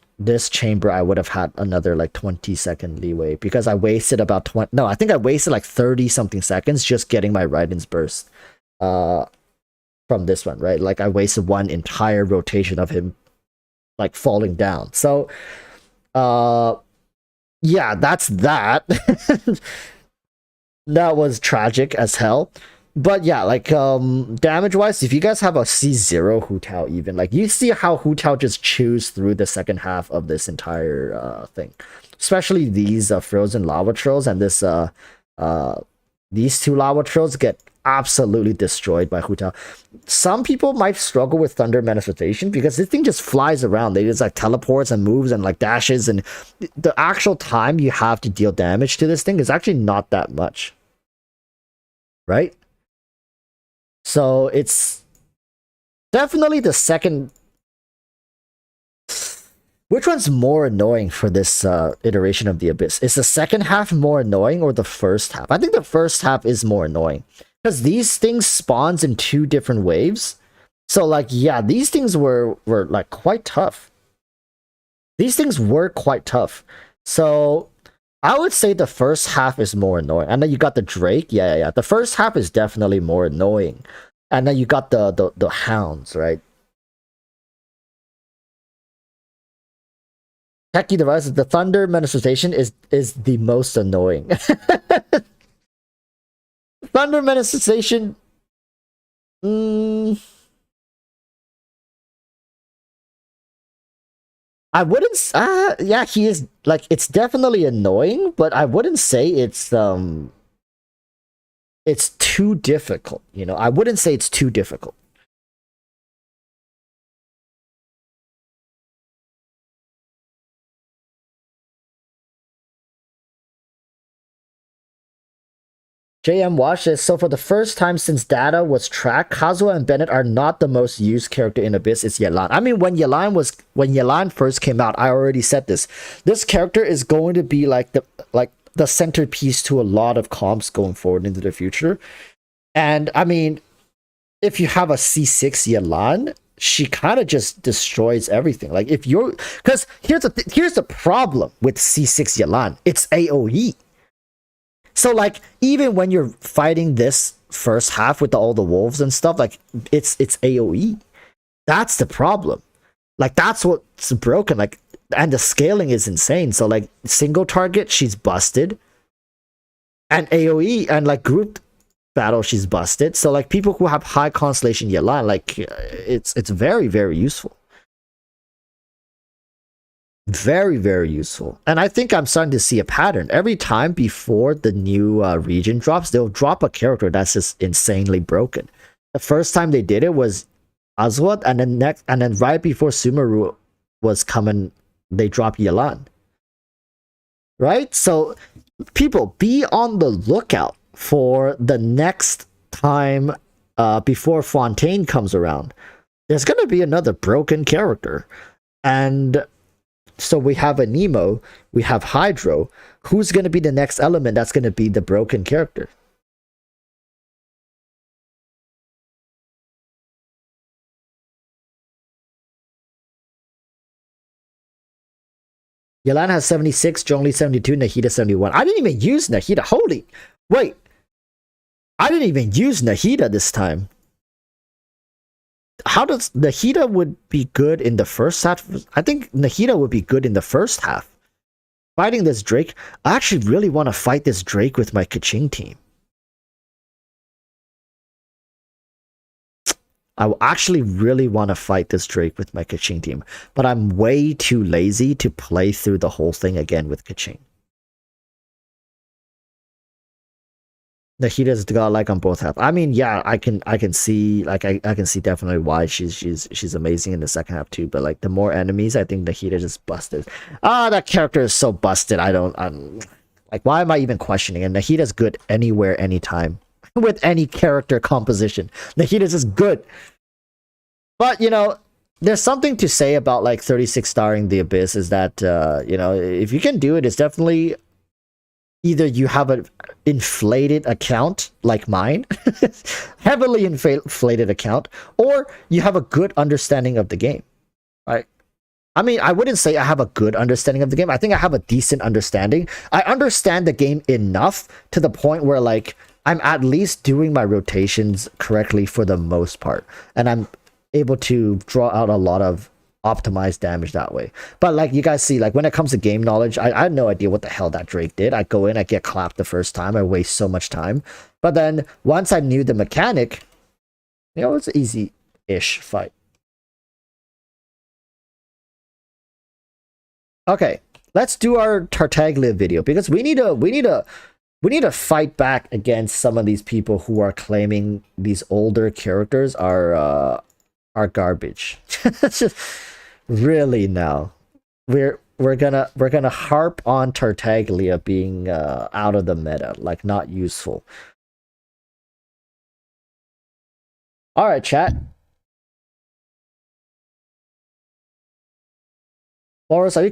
chamber I would have had another like 20 second leeway because I wasted about 20. No, I think I wasted like 30 something seconds just getting my Raiden's burst from this one, right? Like I wasted one entire rotation of him like falling down. So yeah, that's that. That was tragic as hell. But yeah, like damage wise, if you guys have a C0 Hu Tao, even like you see how Hu Tao just chews through the second half of this entire thing, especially these frozen lava trolls and this these two lava trolls get absolutely destroyed by Hu Tao. Some people might struggle with Thunder Manifestation because this thing just flies around. They just like teleports and moves and like dashes, and the actual time you have to deal damage to this thing is actually not that much, right? So it's definitely the second. Which one's more annoying for this iteration of the Abyss? Is the second half more annoying or the first half? I think the first half is more annoying because these things spawns in 2 different waves. So like, yeah, these things were like quite tough. These things were quite tough. So I would say the first half is more annoying. And then you got the Drake. Yeah. The first half is definitely more annoying. And then you got the hounds, right? Techie devices, the Thunder Manifestation is the most annoying. Thunder Manifestation. I wouldn't. Yeah, he is like it's definitely annoying, but I wouldn't say it's too difficult. You know, I wouldn't say it's too difficult. JM watch this. So for the first time since data was tracked, Kazuha and Bennett are not the most used character in Abyss. It's Yelan. I mean, when Yelan first came out, I already said this. This character is going to be like the centerpiece to a lot of comps going forward into the future. And I mean, if you have a C6 Yelan, she kind of just destroys everything. Like if you're, because here's the problem with C6 Yelan. It's AOE. So like even when you're fighting this first half with all the wolves and stuff, like it's AoE. That's the problem. Like that's what's broken. Like, and the scaling is insane. So like single target, she's busted, and AoE and like group battle, she's busted. So like people who have high constellation Yelan, like it's very useful. Very useful. And I think I'm starting to see a pattern. Every time before the new region drops, they'll drop a character that's just insanely broken. The first time they did it was Azwat, and then right before Sumeru was coming, they dropped Yelan. Right? So people, be on the lookout for the next time before Fontaine comes around. There's gonna be another broken character. And so we have a Nemo, we have Hydro. Who's going to be the next element that's going to be the broken character? Yelan has 76, Zhongli 72, Nahida 71. I didn't even use Nahida. Holy, wait. I didn't even use Nahida this time. How does Nahida would be good in the first half? I think Nahida would be good in the first half. Fighting this Drake, I actually really want to fight this Drake with my Kaching team. I actually really want to fight this Drake with my Kaching team, but I'm way too lazy to play through the whole thing again with Kaching. Nahita's godlike on both half. I mean, yeah, I can see like I can see definitely why she's amazing in the second half too. But like the more enemies, I think Nahita just busted. Ah, that character is so busted. I'm like, why am I even questioning it? Nahita's good anywhere, anytime, with any character composition. Nahita's just good. But you know, there's something to say about like 36 starring the Abyss is that you know, if you can do it, it's definitely either you have an inflated account like mine, heavily inflated account, or you have a good understanding of the game, right? I mean, I wouldn't say I have a good understanding of the game. I think I have a decent understanding. I understand the game enough to the point where like I'm at least doing my rotations correctly for the most part, and I'm able to draw out a lot of optimized damage that way. But like you guys see, like when it comes to game knowledge, I had no idea what the hell that Drake did. I go in, I get clapped the first time, I waste so much time. But then once I knew the mechanic, you know, it's an easy-ish fight. Okay, let's do our Tartaglia video because we need to fight back against some of these people who are claiming these older characters are garbage. Just really now. We're gonna harp on Tartaglia being out of the meta, like not useful. Alright, chat. Walrus, are you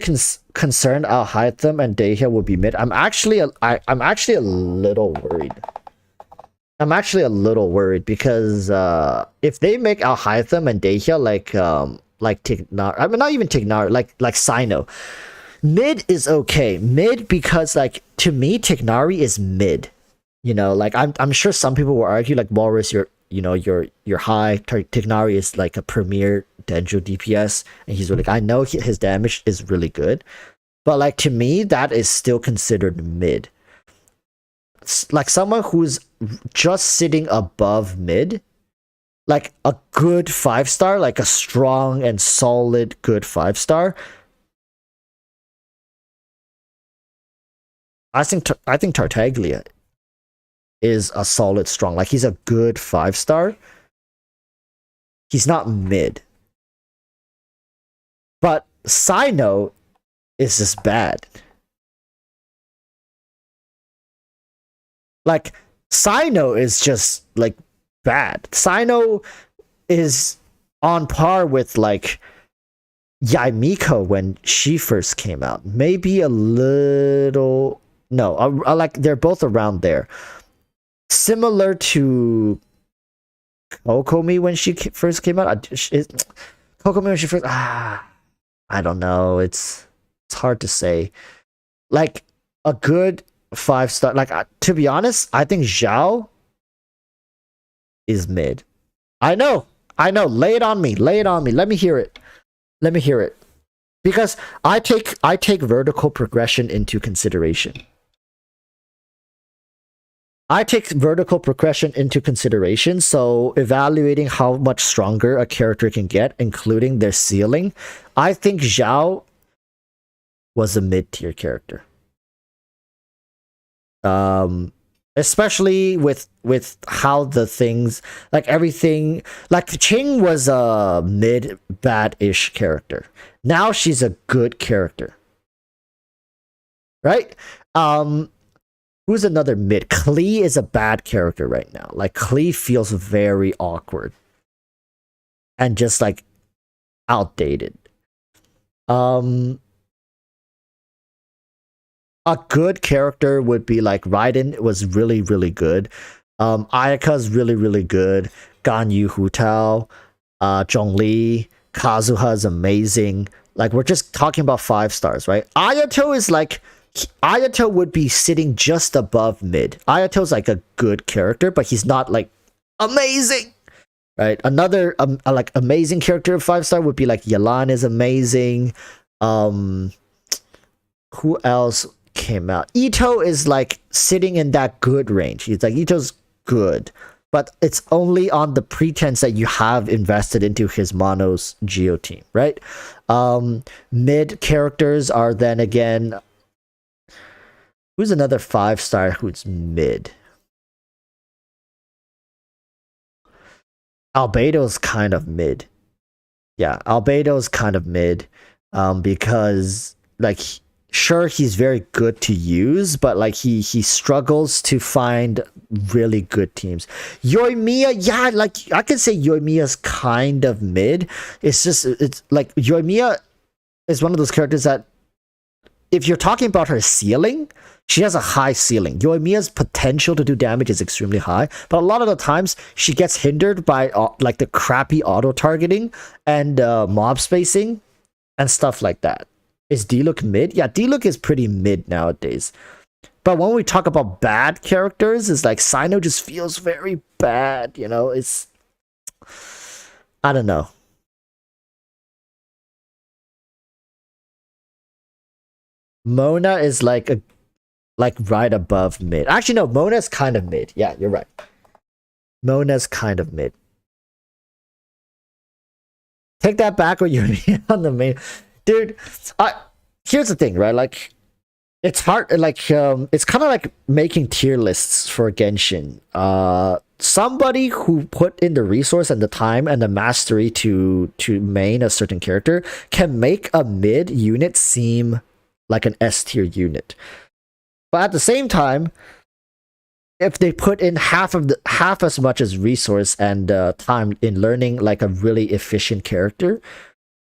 concerned Alhaitham and Dehya will be mid? I'm actually a little worried. I'm actually a little worried because if they make Alhaitham and Dehya like Tignar, I mean not even Tignar, like Sino. Mid is okay. Mid because like to me Tignari is mid. You know, like I'm sure some people will argue like Walrus, you're high. Tignari is like a premier Denjo DPS, and he's really. I know his damage is really good, but like to me, that is still considered mid. Like someone who's just sitting above mid, like a good 5-star, like a strong and solid good 5-star. I think Tartaglia is a solid strong. Like he's a good 5-star. He's not mid. But Sino is just bad. Like Sino is just like bad. Sino is on par with like Yaimiko when she first came out. Maybe a little no, I like they're both around there. Similar to Kokomi when she first came out. Kokomi when she first I don't know. It's hard to say. Like a good 5-star. Like to be honest, I think Zhao is mid. I know. Lay it on me. Let me hear it. Because I take vertical progression into consideration. So evaluating how much stronger a character can get, including their ceiling, I think Zhao was a mid-tier character. Especially with how the things, like everything, like Ching was a mid-bad-ish character. Now she's a good character. Right? Who's another mid? Klee is a bad character right now. Like Klee feels very awkward and just like outdated. A good character would be like Raiden was really good. Ayaka's really good. Ganyu Hu Tao, Zhongli, Kazuha's amazing. Like we're just talking about 5-stars, right? Ayato is like Ayato would be sitting just above mid. Ayato's like a good character, but he's not like amazing, right? Another like amazing character of 5-star would be like Yelan is amazing. Who else came out? Ito is like sitting in that good range. He's like Ito's good, but it's only on the pretense that you have invested into his mono's Geo team, right? Mid characters are then again. Who's another 5-star who's mid? Albedo's kind of mid. Yeah, Albedo's kind of mid, because like sure he's very good to use, but like he struggles to find really good teams. Yoimiya, yeah, like I can say Yoimiya's kind of mid. It's like Yoimiya is one of those characters that if you're talking about her ceiling, she has a high ceiling. Yoimiya's potential to do damage is extremely high, but a lot of the times she gets hindered by like the crappy auto targeting and mob spacing and stuff like that. Is Diluc mid? Yeah, Diluc is pretty mid nowadays. But when we talk about bad characters, it's like Sino just feels very bad, you know? It's I don't know. Mona is like right above mid. Actually, no, Mona's kind of mid. Yeah, you're right. Mona's kind of mid. Take that back when you're on the main. Dude, here's the thing, right? Like, it's hard, like, it's kind of like making tier lists for Genshin. Somebody who put in the resource and the time and the mastery to main a certain character can make a mid unit seem like an S tier unit. But at the same time, if they put in half as much as resource and time in learning like a really efficient character,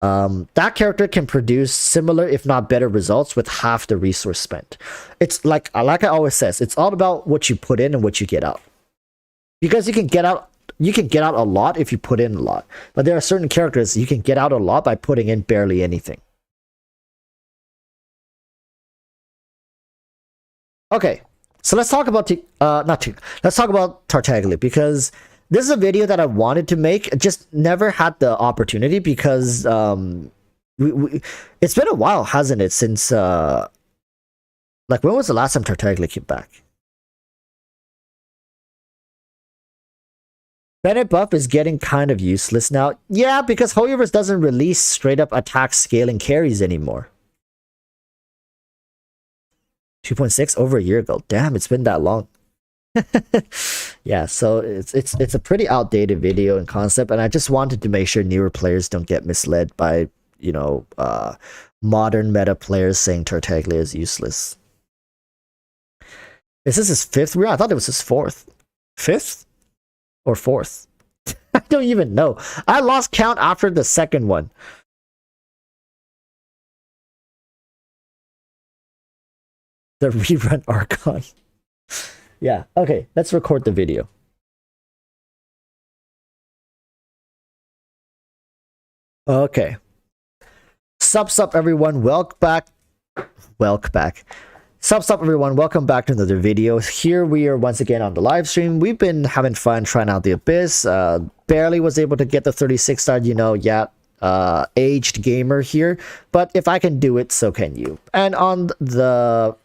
that character can produce similar, if not better, results with half the resource spent. It's like I always says, it's all about what you put in and what you get out. Because you can get out a lot if you put in a lot, but there are certain characters you can get out a lot by putting in barely anything. Okay, so let's talk about let's talk about Tartaglia, because this is a video that I wanted to make, just never had the opportunity because it's been a while, hasn't it? Since like when was the last time Tartaglia came back? Bennett buff is getting kind of useless now. Yeah, because Hoyoverse doesn't release straight up attack scaling carries anymore. 2.6 over a year ago. Damn, it's been that long. Yeah, so it's a pretty outdated video and concept, and I just wanted to make sure newer players don't get misled by, you know, modern meta players saying Tartaglia is useless. Is this his fifth rerun? I thought it was his fourth. Fifth or fourth? I don't even know. I lost count after the second one. The rerun Archon. Yeah, okay, let's record the video. Okay. Sup everyone, welcome back. Sup everyone, welcome back to another video. Here we are once again on the live stream. We've been having fun trying out the Abyss. Barely was able to get the 36 star, you know, yeah. Aged gamer here, but if I can do it, so can you. And on the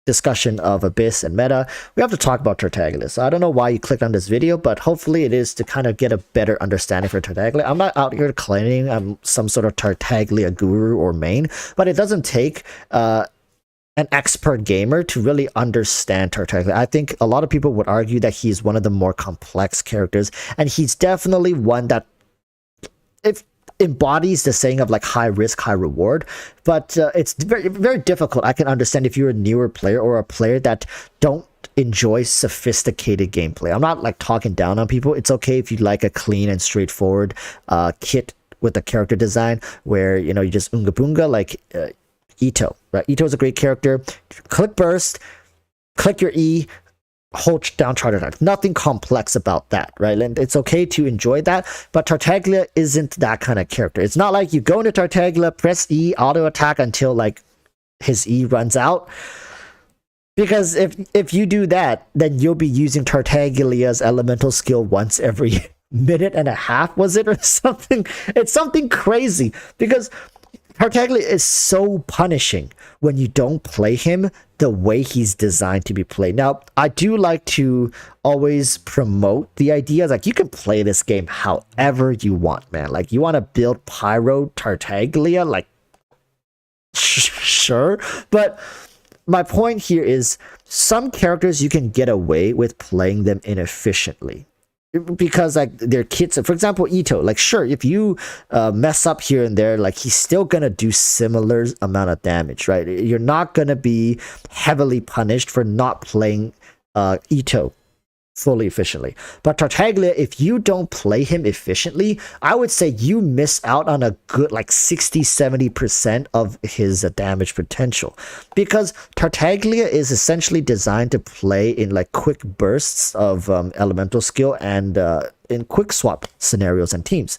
discussion of Abyss and meta, we have to talk about Tartaglia. So I don't know why you clicked on this video, but hopefully it is to kind of get a better understanding for Tartaglia. I'm not out here claiming I'm some sort of Tartaglia guru or main, but it doesn't take an expert gamer to really understand Tartaglia. I think a lot of people would argue that he's one of the more complex characters, and he's definitely one that, if embodies the saying of like high risk, high reward, but it's very, very difficult. I can understand if you're a newer player or a player that don't enjoy sophisticated gameplay. I'm not like talking down on people. It's okay if you like a clean and straightforward kit with a character design where, you know, you just unga boonga, like Ito, right? Ito is a great character. Click burst, click your E, hold down charge attack. Nothing complex about that, right? And it's okay to enjoy that, but Tartaglia isn't that kind of character. It's not like you go into Tartaglia, press E, auto attack until like his E runs out. Because if you do that, then you'll be using Tartaglia's elemental skill once every minute and a half, was it, or something? It's something crazy, because Tartaglia is so punishing when you don't play him the way he's designed to be played. Now, I do like to always promote the idea, like, you can play this game however you want, man. Like, you want to build Pyro Tartaglia, like, sure. But my point here is, some characters you can get away with playing them inefficiently. because like they're kids. For example, Ito, like sure, if you mess up here and there, like he's still gonna do similar amount of damage, right? You're not gonna be heavily punished for not playing Ito fully efficiently. But Tartaglia, if you don't play him efficiently, I would say you miss out on a good like 60-70% of his damage potential, because Tartaglia is essentially designed to play in like quick bursts of elemental skill and in quick swap scenarios and teams.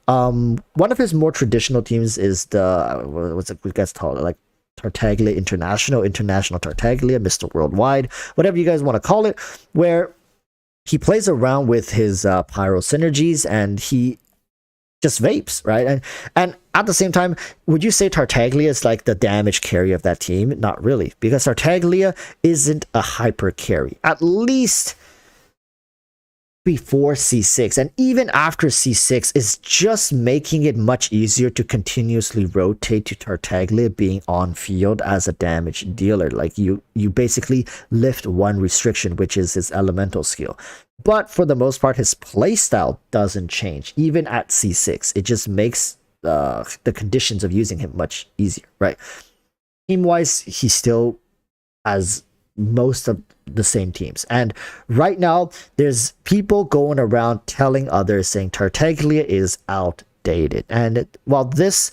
One of his more traditional teams is the what's it guys call it, like Tartaglia International Tartaglia, Mr. Worldwide, whatever you guys want to call it, where he plays around with his pyro synergies and he just vapes, right? And at the same time, would you say Tartaglia is like the damage carry of that team? Not really, because Tartaglia isn't a hyper carry, at least before C6, and even after C6 is just making it much easier to continuously rotate to Tartaglia being on field as a damage dealer. Like you basically lift one restriction, which is his elemental skill. But for the most part, his playstyle doesn't change even at C6. It just makes the conditions of using him much easier, right? Team wise, he still has most of the same teams, and right now there's people going around telling others saying Tartaglia is outdated. And while this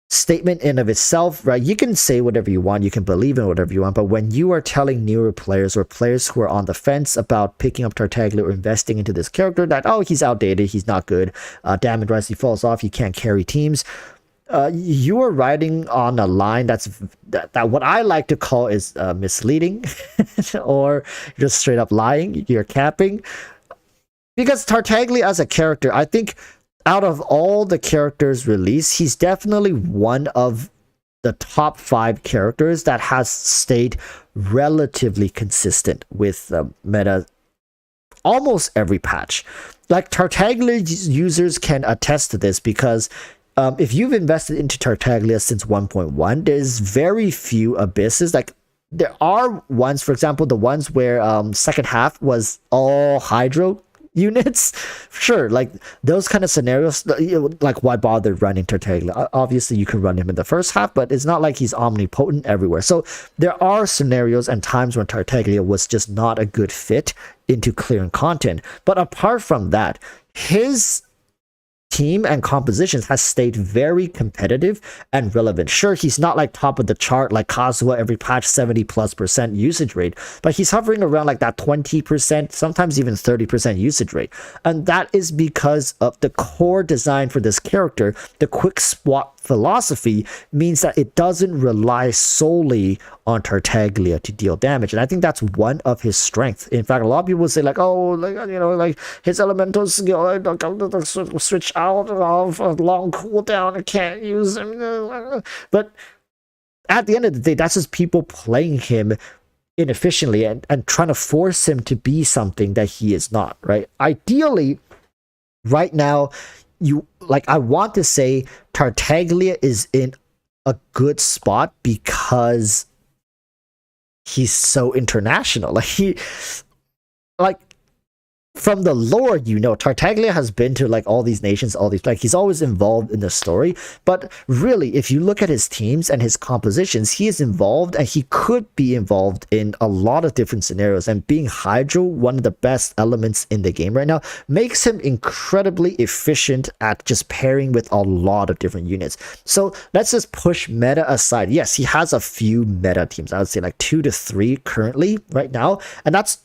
statement in of itself, right, you can say whatever you want, you can believe in whatever you want, but when you are telling newer players or players who are on the fence about picking up Tartaglia or investing into this character that, oh, he's outdated, he's not good, damage rise, he falls off, he can't carry teams, you are riding on a line that what I like to call is misleading or just straight up lying. You're capping, because Tartaglia as a character, I think out of all the characters released, he's definitely one of the top 5 characters that has stayed relatively consistent with meta almost every patch. Like Tartaglia users can attest to this, because if you've invested into Tartaglia since 1.1, there's very few abysses. Like there are ones, for example, the ones where second half was all Hydro units. Sure, like those kind of scenarios, like why bother running Tartaglia? Obviously, you can run him in the first half, but it's not like he's omnipotent everywhere. So there are scenarios and times when Tartaglia was just not a good fit into clearing content. But apart from that, his team and compositions has stayed very competitive and relevant. Sure, he's not like top of the chart like Kazuha every patch 70+% usage rate, but he's hovering around like that 20%, sometimes even 30% usage rate. And that is because of the core design for this character. The quick swap philosophy means that it doesn't rely solely on Tartaglia to deal damage, and I think that's one of his strengths. In fact, a lot of people say like, oh, like, you know, like his elemental skill, switch out of a long cooldown, I can't use him. But at the end of the day, that's just people playing him inefficiently and trying to force him to be something that he is not, right? Ideally, right now, I want to say Tartaglia is in a good spot because he's so international. Like from the lore, you know, Tartaglia has been to like all these nations, like he's always involved in the story. But really, if you look at his teams and his compositions, he is involved and he could be involved in a lot of different scenarios. And being Hydro, one of the best elements in the game right now, makes him incredibly efficient at just pairing with a lot of different units. So let's just push meta aside. Yes, he has a few meta teams. I would say like 2 to 3 currently right now, and that's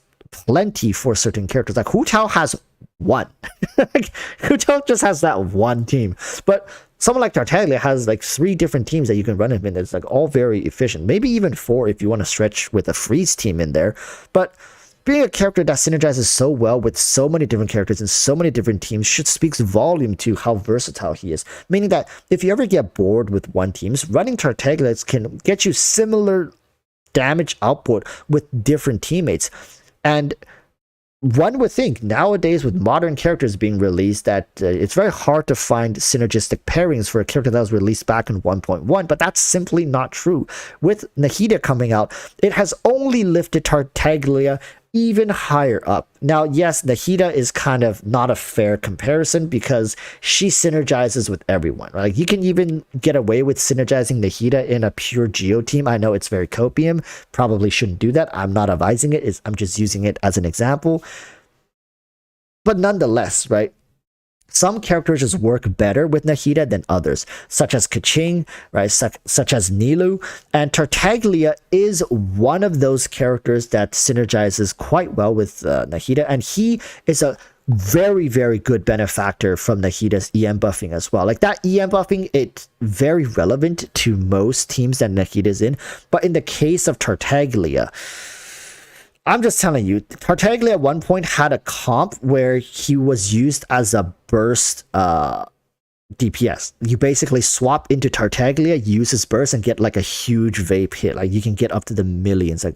plenty for certain characters. Like Hu Tao has one. Hu Tao just has that one team. But someone like Tartaglia has like 3 different teams that you can run him in. It's like all very efficient. Maybe even 4 if you want to stretch with a freeze team in there. But being a character that synergizes so well with so many different characters and so many different teams should speaks volume to how versatile he is. Meaning that if you ever get bored with one team, running Tartaglia can get you similar damage output with different teammates. And one would think nowadays with modern characters being released that it's very hard to find synergistic pairings for a character that was released back in 1.1, but that's simply not true. With Nahida coming out, it has only lifted Tartaglia even higher up. Now, yes, Nahida is kind of not a fair comparison because she synergizes with everyone. Like you can even get away with synergizing Nahida in a pure Geo team. I know it's very copium, probably shouldn't do that. I'm not advising it. I'm just using it as an example. But nonetheless, right? Some characters just work better with Nahida than others, such as Kaching, right? Such as Nilu. And Tartaglia is one of those characters that synergizes quite well with Nahida. And he is a very, very good benefactor from Nahida's EM buffing as well. Like that EM buffing, it's very relevant to most teams that Nahida's in. But in the case of Tartaglia, I'm just telling you, Tartaglia at one point had a comp where he was used as a burst DPS. You basically swap into Tartaglia, use his burst, and get like a huge vape hit. Like you can get up to the millions. Like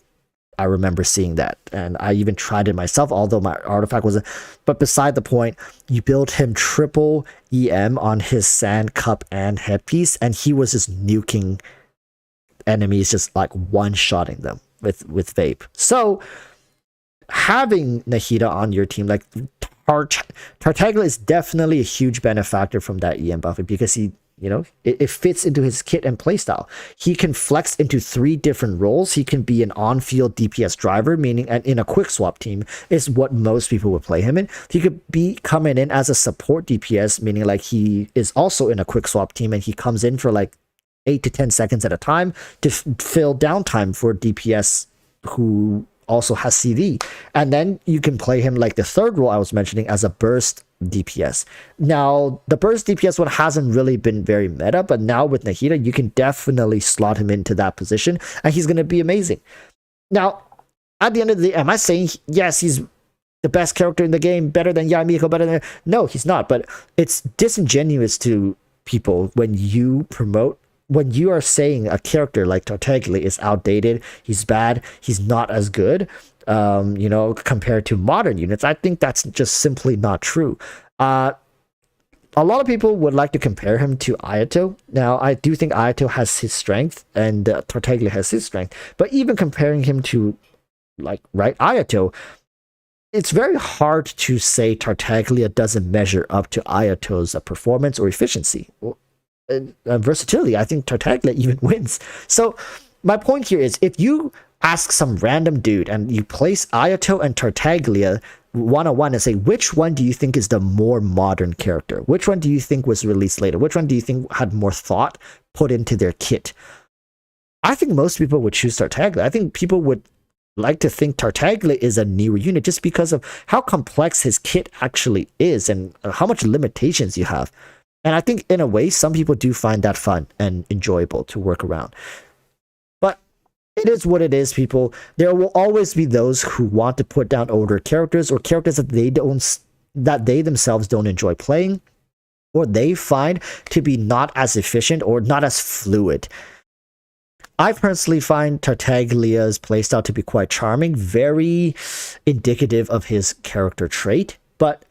I remember seeing that, and I even tried it myself, although my artifact wasn't. But beside the point, you build him triple EM on his sand cup and headpiece, and he was just nuking enemies, just like one-shotting them with vape. So having Nahida on your team, like Tartaglia, is definitely a huge benefactor from that EM buffing because he, you know, it fits into his kit and playstyle. He can flex into 3 different roles. He can be an on-field DPS driver, meaning, and in a quick swap team is what most people would play him in. He could be coming in as a support DPS, meaning like he is also in a quick swap team and he comes in for like 8 to 10 seconds at a time to fill downtime for DPS who also has CV. And then you can play him like the third role I was mentioning as a burst DPS. Now, the burst DPS one hasn't really been very meta, but now with Nahida, you can definitely slot him into that position and he's going to be amazing. Now, at the end of the day, am I saying, yes, he's the best character in the game, better than Yamiko, better than... No, he's not, but it's disingenuous to people when you are saying a character like Tartaglia is outdated, he's bad, he's not as good, you know, compared to modern units. I think that's just simply not true. A lot of people would like to compare him to Ayato. Now, I do think Ayato has his strength and Tartaglia has his strength, but even comparing him to, like, right, Ayato, it's very hard to say Tartaglia doesn't measure up to Ayato's performance or efficiency. Versatility. I think Tartaglia even wins. So my point here is, if you ask some random dude and you place Ayato and Tartaglia one-on-one and say, which one do you think is the more modern character? Which one do you think was released later? Which one do you think had more thought put into their kit? I think most people would choose Tartaglia. I think people would like to think Tartaglia is a newer unit just because of how complex his kit actually is and how much limitations you have. And I think in a way, some people do find that fun and enjoyable to work around. But it is what it is, people. There will always be those who want to put down older characters or characters that they themselves don't enjoy playing, or they find to be not as efficient or not as fluid. I personally find Tartaglia's playstyle to be quite charming, very indicative of his character trait, but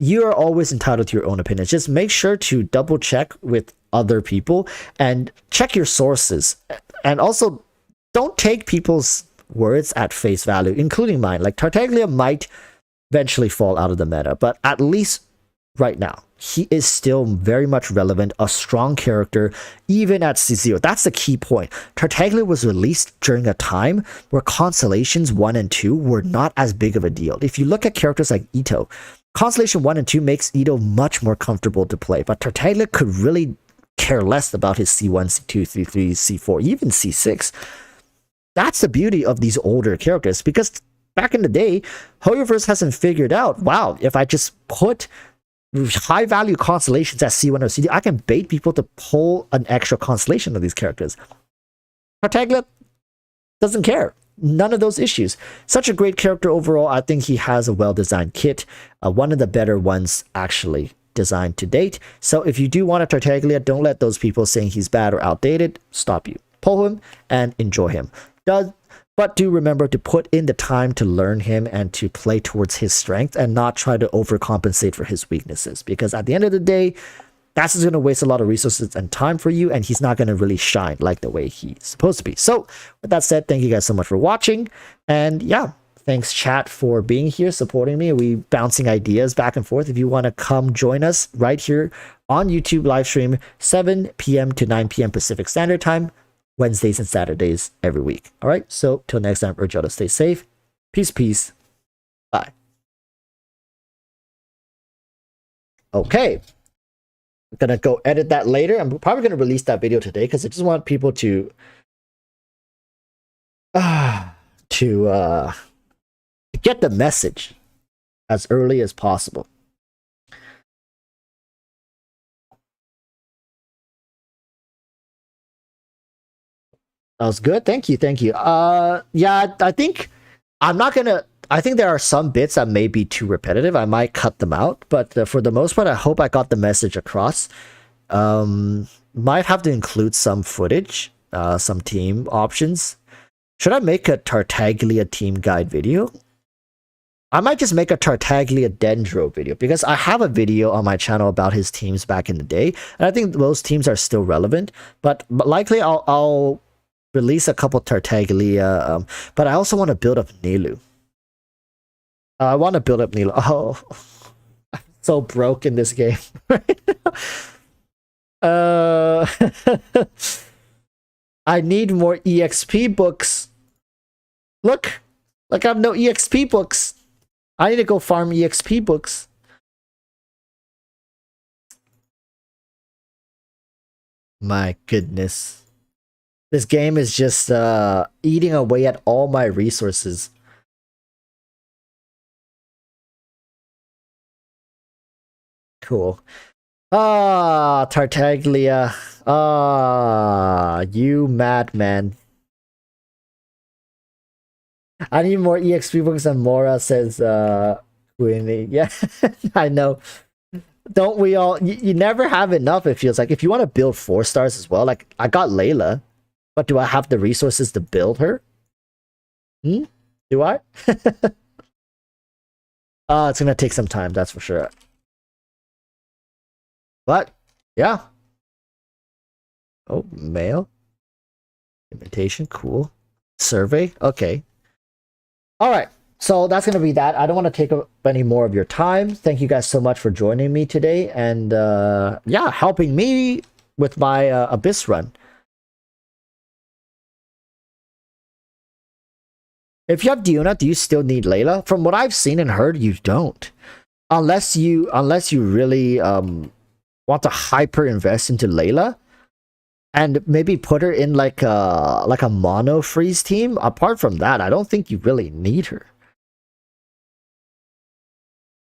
you are always entitled to your own opinions. Just make sure to double check with other people and check your sources. And also, don't take people's words at face value, including mine. Like, Tartaglia might eventually fall out of the meta, but at least right now, he is still very much relevant, a strong character, even at C0. That's the key point. Tartaglia was released during a time where Constellations 1 and 2 were not as big of a deal. If you look at characters like Ito, Constellation 1 and 2 makes Ito much more comfortable to play, but Tartaglia could really care less about his C1, C2, C3, C4, even C6. That's the beauty of these older characters, because back in the day, Hoyoverse hasn't figured out, wow, if I just put high value constellations at C1 or C2, I can bait people to pull an extra constellation of these characters. Tartaglia doesn't care. None of those issues. Such a great character overall. I think he has a well-designed kit. One of the better ones actually designed to date. So if you do want a Tartaglia, don't let those people saying he's bad or outdated stop you. Pull him and enjoy him. But do remember to put in the time to learn him and to play towards his strength and not try to overcompensate for his weaknesses. Because at the end of the day, that's just going to waste a lot of resources and time for you, and he's not going to really shine like the way he's supposed to be. So with that said, thank you guys so much for watching, and yeah, thanks chat for being here, supporting me. We bouncing ideas back and forth. If you want to come join us right here on YouTube live stream, 7 p.m. to 9 p.m. Pacific Standard Time, Wednesdays and Saturdays every week. All right, so till next time, urge y'all to stay safe. Peace. Bye. Okay. I'm gonna go edit that later. I'm probably gonna release that video today because I just want people to get the message as early as possible. That was good. Thank you. Yeah, I think there are some bits that may be too repetitive. I might cut them out, but for the most part, I hope I got the message across. Might have to include some footage, some team options. Should I make a Tartaglia team guide video? I might just make a Tartaglia Dendro video because I have a video on my channel about his teams back in the day, and I think those teams are still relevant. But likely I'll release a couple Tartaglia. But I also want to build up Nelu. I want to build up Nelu. Oh, I'm so broke in this game. I need more EXP books. Look, like I have no EXP books. I need to go farm EXP books. My goodness. This game is just eating away at all my resources. Cool. Ah, Tartaglia. Ah, you madman. I need more EXP books than Mora, says Queenie. Yeah, I know. Don't we all? You never have enough, it feels like. If you want to build 4 stars as well, like I got Layla, but do I have the resources to build her? Do I? It's gonna take some time, that's for sure. But yeah. Oh, mail. Invitation, cool. Survey, okay. All right, so that's going to be that. I don't want to take up any more of your time. Thank you guys so much for joining me today and yeah, helping me with my Abyss run. If you have Diona, do you still need Layla? From what I've seen and heard, you don't. Unless you really want to hyper invest into Layla and maybe put her in like a mono freeze team. Apart from that, I don't think you really need her.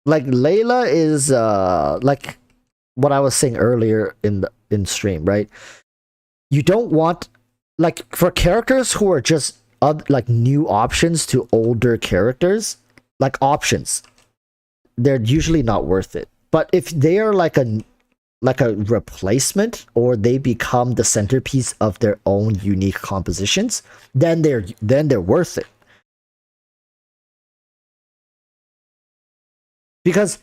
Like Layla is like what I was saying earlier in stream, right? You don't want, like, for characters who are just like new options to older characters, like options, they're usually not worth it. But if they are like a replacement, or they become the centerpiece of their own unique compositions, then they're worth it. Because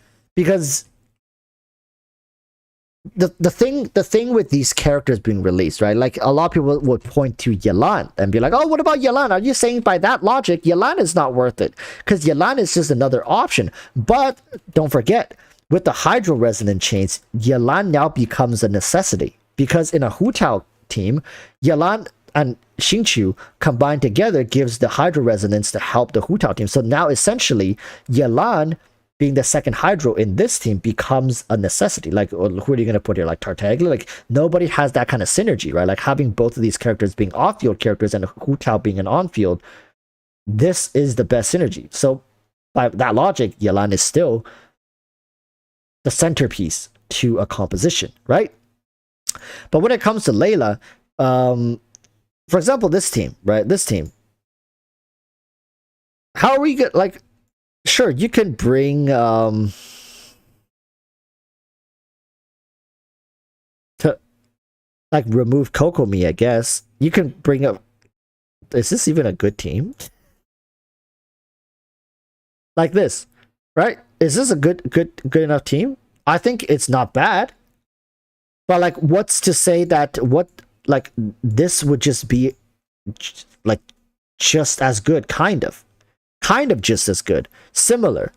the thing with these characters being released, right? Like a lot of people would point to Yelan and be like, "Oh, what about Yelan? Are you saying by that logic Yelan is not worth it?" Because Yelan is just another option. But don't forget, with the Hydro Resonant chains, Yelan now becomes a necessity. Because in a Hu Tao team, Yelan and Xingqiu combined together gives the Hydro Resonance to help the Hu Tao team. So now essentially, Yelan being the second Hydro in this team becomes a necessity. Like, who are you going to put here? Like Tartaglia? Like, nobody has that kind of synergy, right? Like, having both of these characters being off-field characters and Hu Tao being an on-field, this is the best synergy. So by that logic, Yelan is still the centerpiece to a composition, right? But when it comes to Layla, for example, this team, right? This team, how are we get, like, sure, you can bring to like remove Kokomi, I guess. You can bring up, is this even a good team? Like this, right? Is this a good enough team? I think it's not bad. But like, what's to say that what like this would just be like just as good, kind of just as good, similar,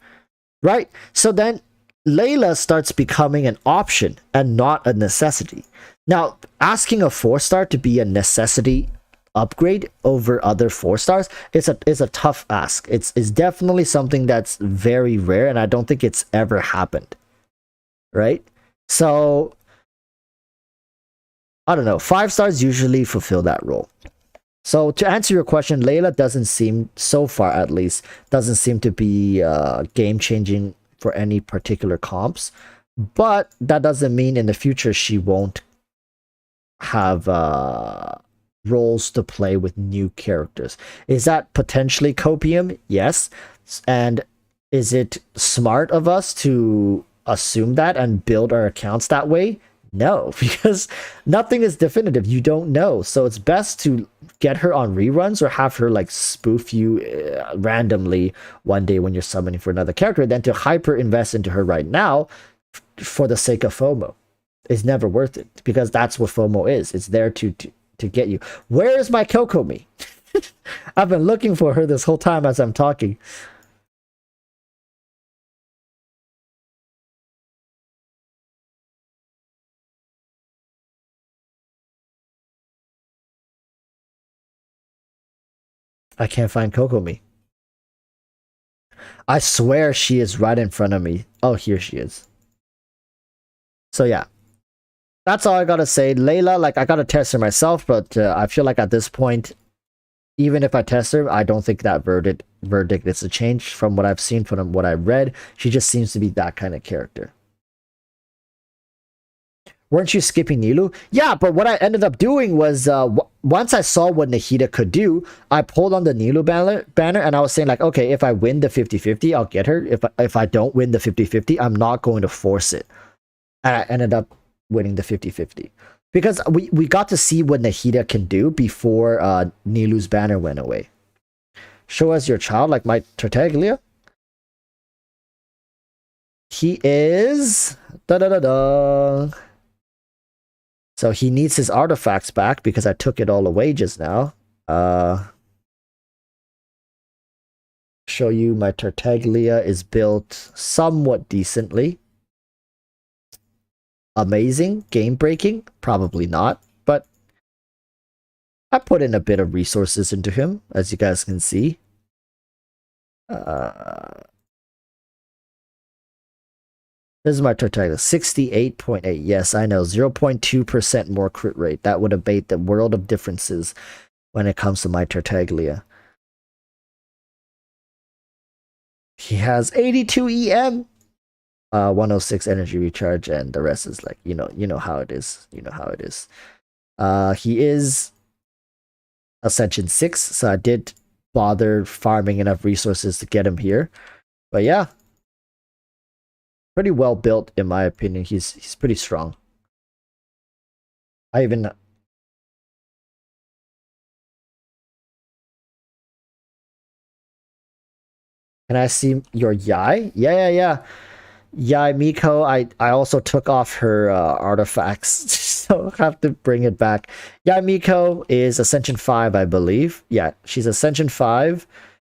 right? So then Layla starts becoming an option and not a necessity. Now, asking a 4-star to be a necessity upgrade over other 4-stars is a tough ask. It's definitely something that's very rare, and I don't think it's ever happened, right? So I don't know. 5-stars usually fulfill that role. So to answer your question, Layla doesn't seem, so far at least, doesn't seem to be game changing for any particular comps. But that doesn't mean in the future she won't have roles to play with new characters. Is that potentially copium? Yes. And is it smart of us to assume that and build our accounts that way? No, because nothing is definitive. You don't know. So it's best to get her on reruns or have her like spoof you randomly one day when you're summoning for another character than to hyper invest into her right now for the sake of FOMO. It's never worth it because that's what FOMO is. It's there to get you. Where is my Kokomi? I've been looking for her this whole time as I'm talking. I can't find Kokomi. I swear she is right in front of me. Oh, here she is. So yeah, that's all I gotta say. Layla, like I gotta test her myself, but I feel like at this point, even if I test her, I don't think that verdict is a change from what I've seen, from what I've read. She just seems to be that kind of character. Weren't you skipping Nilu? Yeah, but what I ended up doing was once I saw what Nahida could do, I pulled on the Nilu banner and I was saying like, okay, if I win the 50-50, I'll get her. If I don't win the 50-50, I'm not going to force it. And I ended up winning the 50-50. Because we got to see what Nahida can do before Nilu's banner went away. Show us your child, like my Tartaglia. He is... Da-da-da-da. So he needs his artifacts back because I took it all away just now. Show you my Tartaglia is built somewhat decently. Amazing? Game breaking? Probably not. But I put in a bit of resources into him, as you guys can see. This is my Tartaglia. 68.8. Yes, I know. 0.2% more crit rate. That would abate the world of differences when it comes to my Tartaglia. He has 82 EM. 106 energy recharge, and the rest is like, you know how it is. You know how it is. He is Ascension 6, so I did bother farming enough resources to get him here. But yeah, pretty well built in my opinion. He's pretty strong. I even... Can I see your Yai? Yeah. Yai Miko, I also took off her artifacts, so I have to bring it back. Yai Miko is Ascension 5, I believe. Yeah, she's Ascension 5.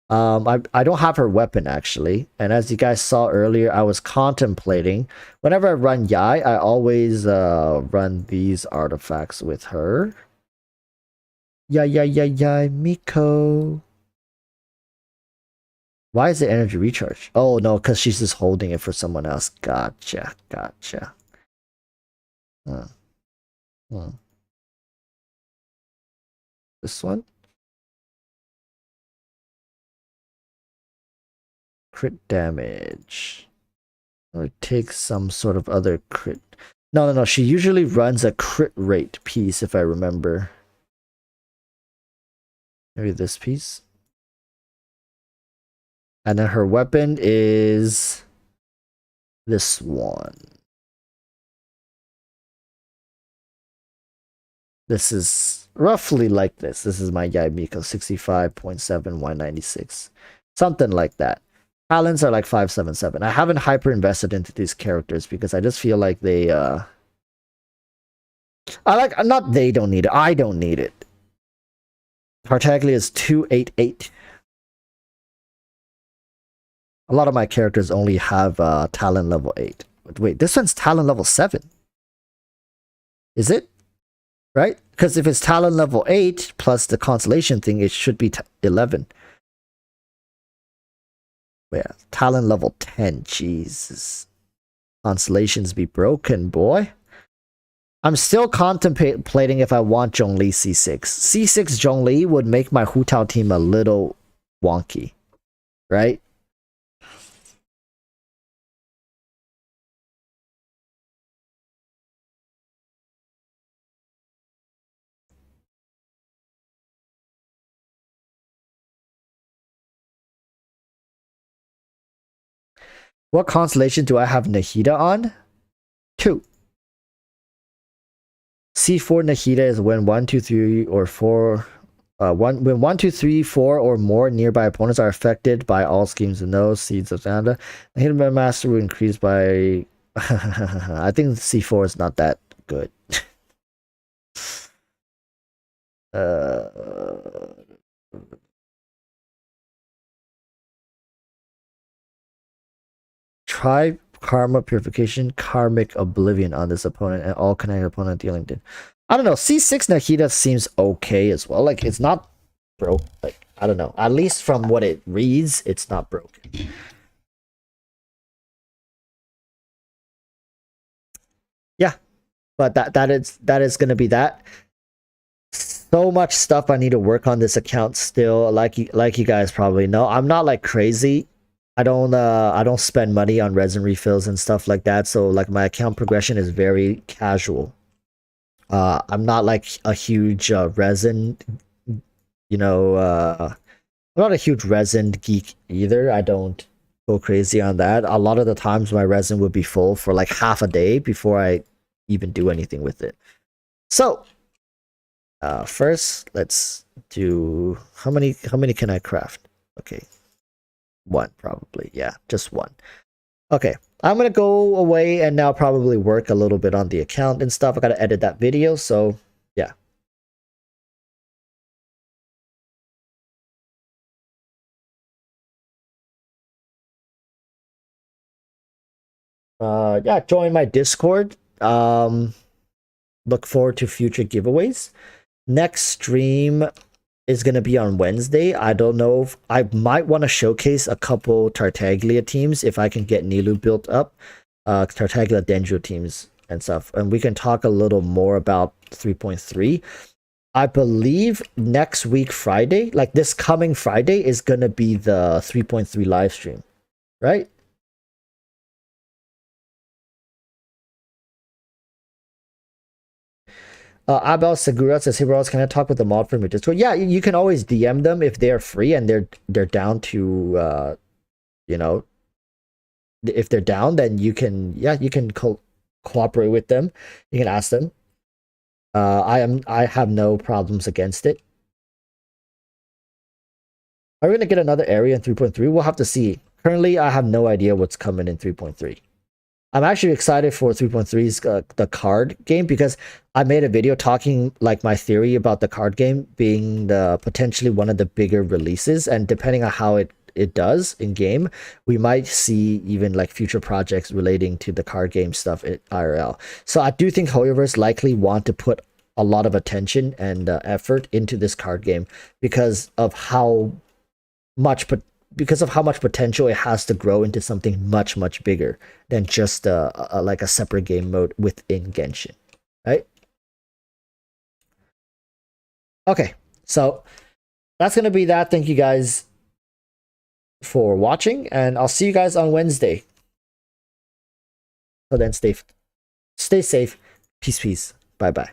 I don't have her weapon, actually. And as you guys saw earlier, I was contemplating. Whenever I run Yai, I always run these artifacts with her. Yai Miko. Why is it energy recharge? Oh, no, because she's just holding it for someone else. Gotcha. Hmm. This one? Crit damage. Or it takes some sort of other crit. No. She usually runs a crit rate piece, if I remember. Maybe this piece. And then her weapon is this one. This is roughly like this. This is my Yai Miko, 65.7, 196. Something like that. Talents are like 577. I haven't hyper invested into these characters because I just feel like they I like, not they don't need it. I don't need it. Tartaglia is 288. A lot of my characters only have talent level 8. Wait, this one's talent level 7. Is it? Right? Because if it's talent level 8 plus the constellation thing, it should be 11. Yeah, talent level 10. Jesus. Constellations be broken, boy. I'm still contemplating if I want Zhongli C6. C6 Zhongli would make my Hu Tao team a little wonky. Right? What constellation do I have Nahida on? 2. C4 Nahida is when 1, 2, 3, or 4. When 1, 2, 3, 4, or more nearby opponents are affected by all schemes of no seeds of Zanda, Nahida Master will increase by. I think C4 is not that good. Try Karma Purification, Karmic Oblivion on this opponent, and all connected opponent dealing did. I don't know. C6 Nahida seems okay as well. Like, it's not broke. Like, I don't know. At least from what it reads, it's not broken. Yeah, but that is gonna be that. So much stuff I need to work on this account still. Like you guys probably know, I'm not like crazy. I don't spend money on resin refills and stuff like that. So like my account progression is very casual. I'm not like a huge resin, you know, I'm not a huge resin geek either. I don't go crazy on that. A lot of the times my resin would be full for like half a day before I even do anything with it. So first let's do how many can I craft? Okay. 1 probably. Yeah, just 1. Okay, I'm gonna go away and now probably work a little bit on the account and stuff. I gotta edit that video, so yeah. Yeah, join my Discord. Look forward to future giveaways. Next stream is gonna be on Wednesday. I don't know if I might want to showcase a couple Tartaglia teams if I can get Nilu built up. Tartaglia Dendro teams and stuff. And we can talk a little more about 3.3. I believe next week Friday, like this coming Friday, is gonna be the 3.3 live stream, right? Abel Segura says, "Hey, bros, can I talk with the mod from your Discord?" Yeah, you can always DM them if they're free and they're down to, you know, if they're down, then you can, yeah, you can cooperate with them. You can ask them. I have no problems against it. Are we gonna get another area in 3.3? We'll have to see. Currently, I have no idea what's coming in 3.3. I'm actually excited for 3.3's the card game because I made a video talking like my theory about the card game being the potentially one of the bigger releases, and depending on how it does in game, we might see even like future projects relating to the card game stuff at IRL. So I do think HoYoverse likely want to put a lot of attention and effort into this card game because of how much potential it has to grow into something much bigger than just like a separate game mode within Genshin, right? Okay, so that's gonna be that. Thank you guys for watching, and I'll see you guys on Wednesday. So then stay safe. Peace. Bye.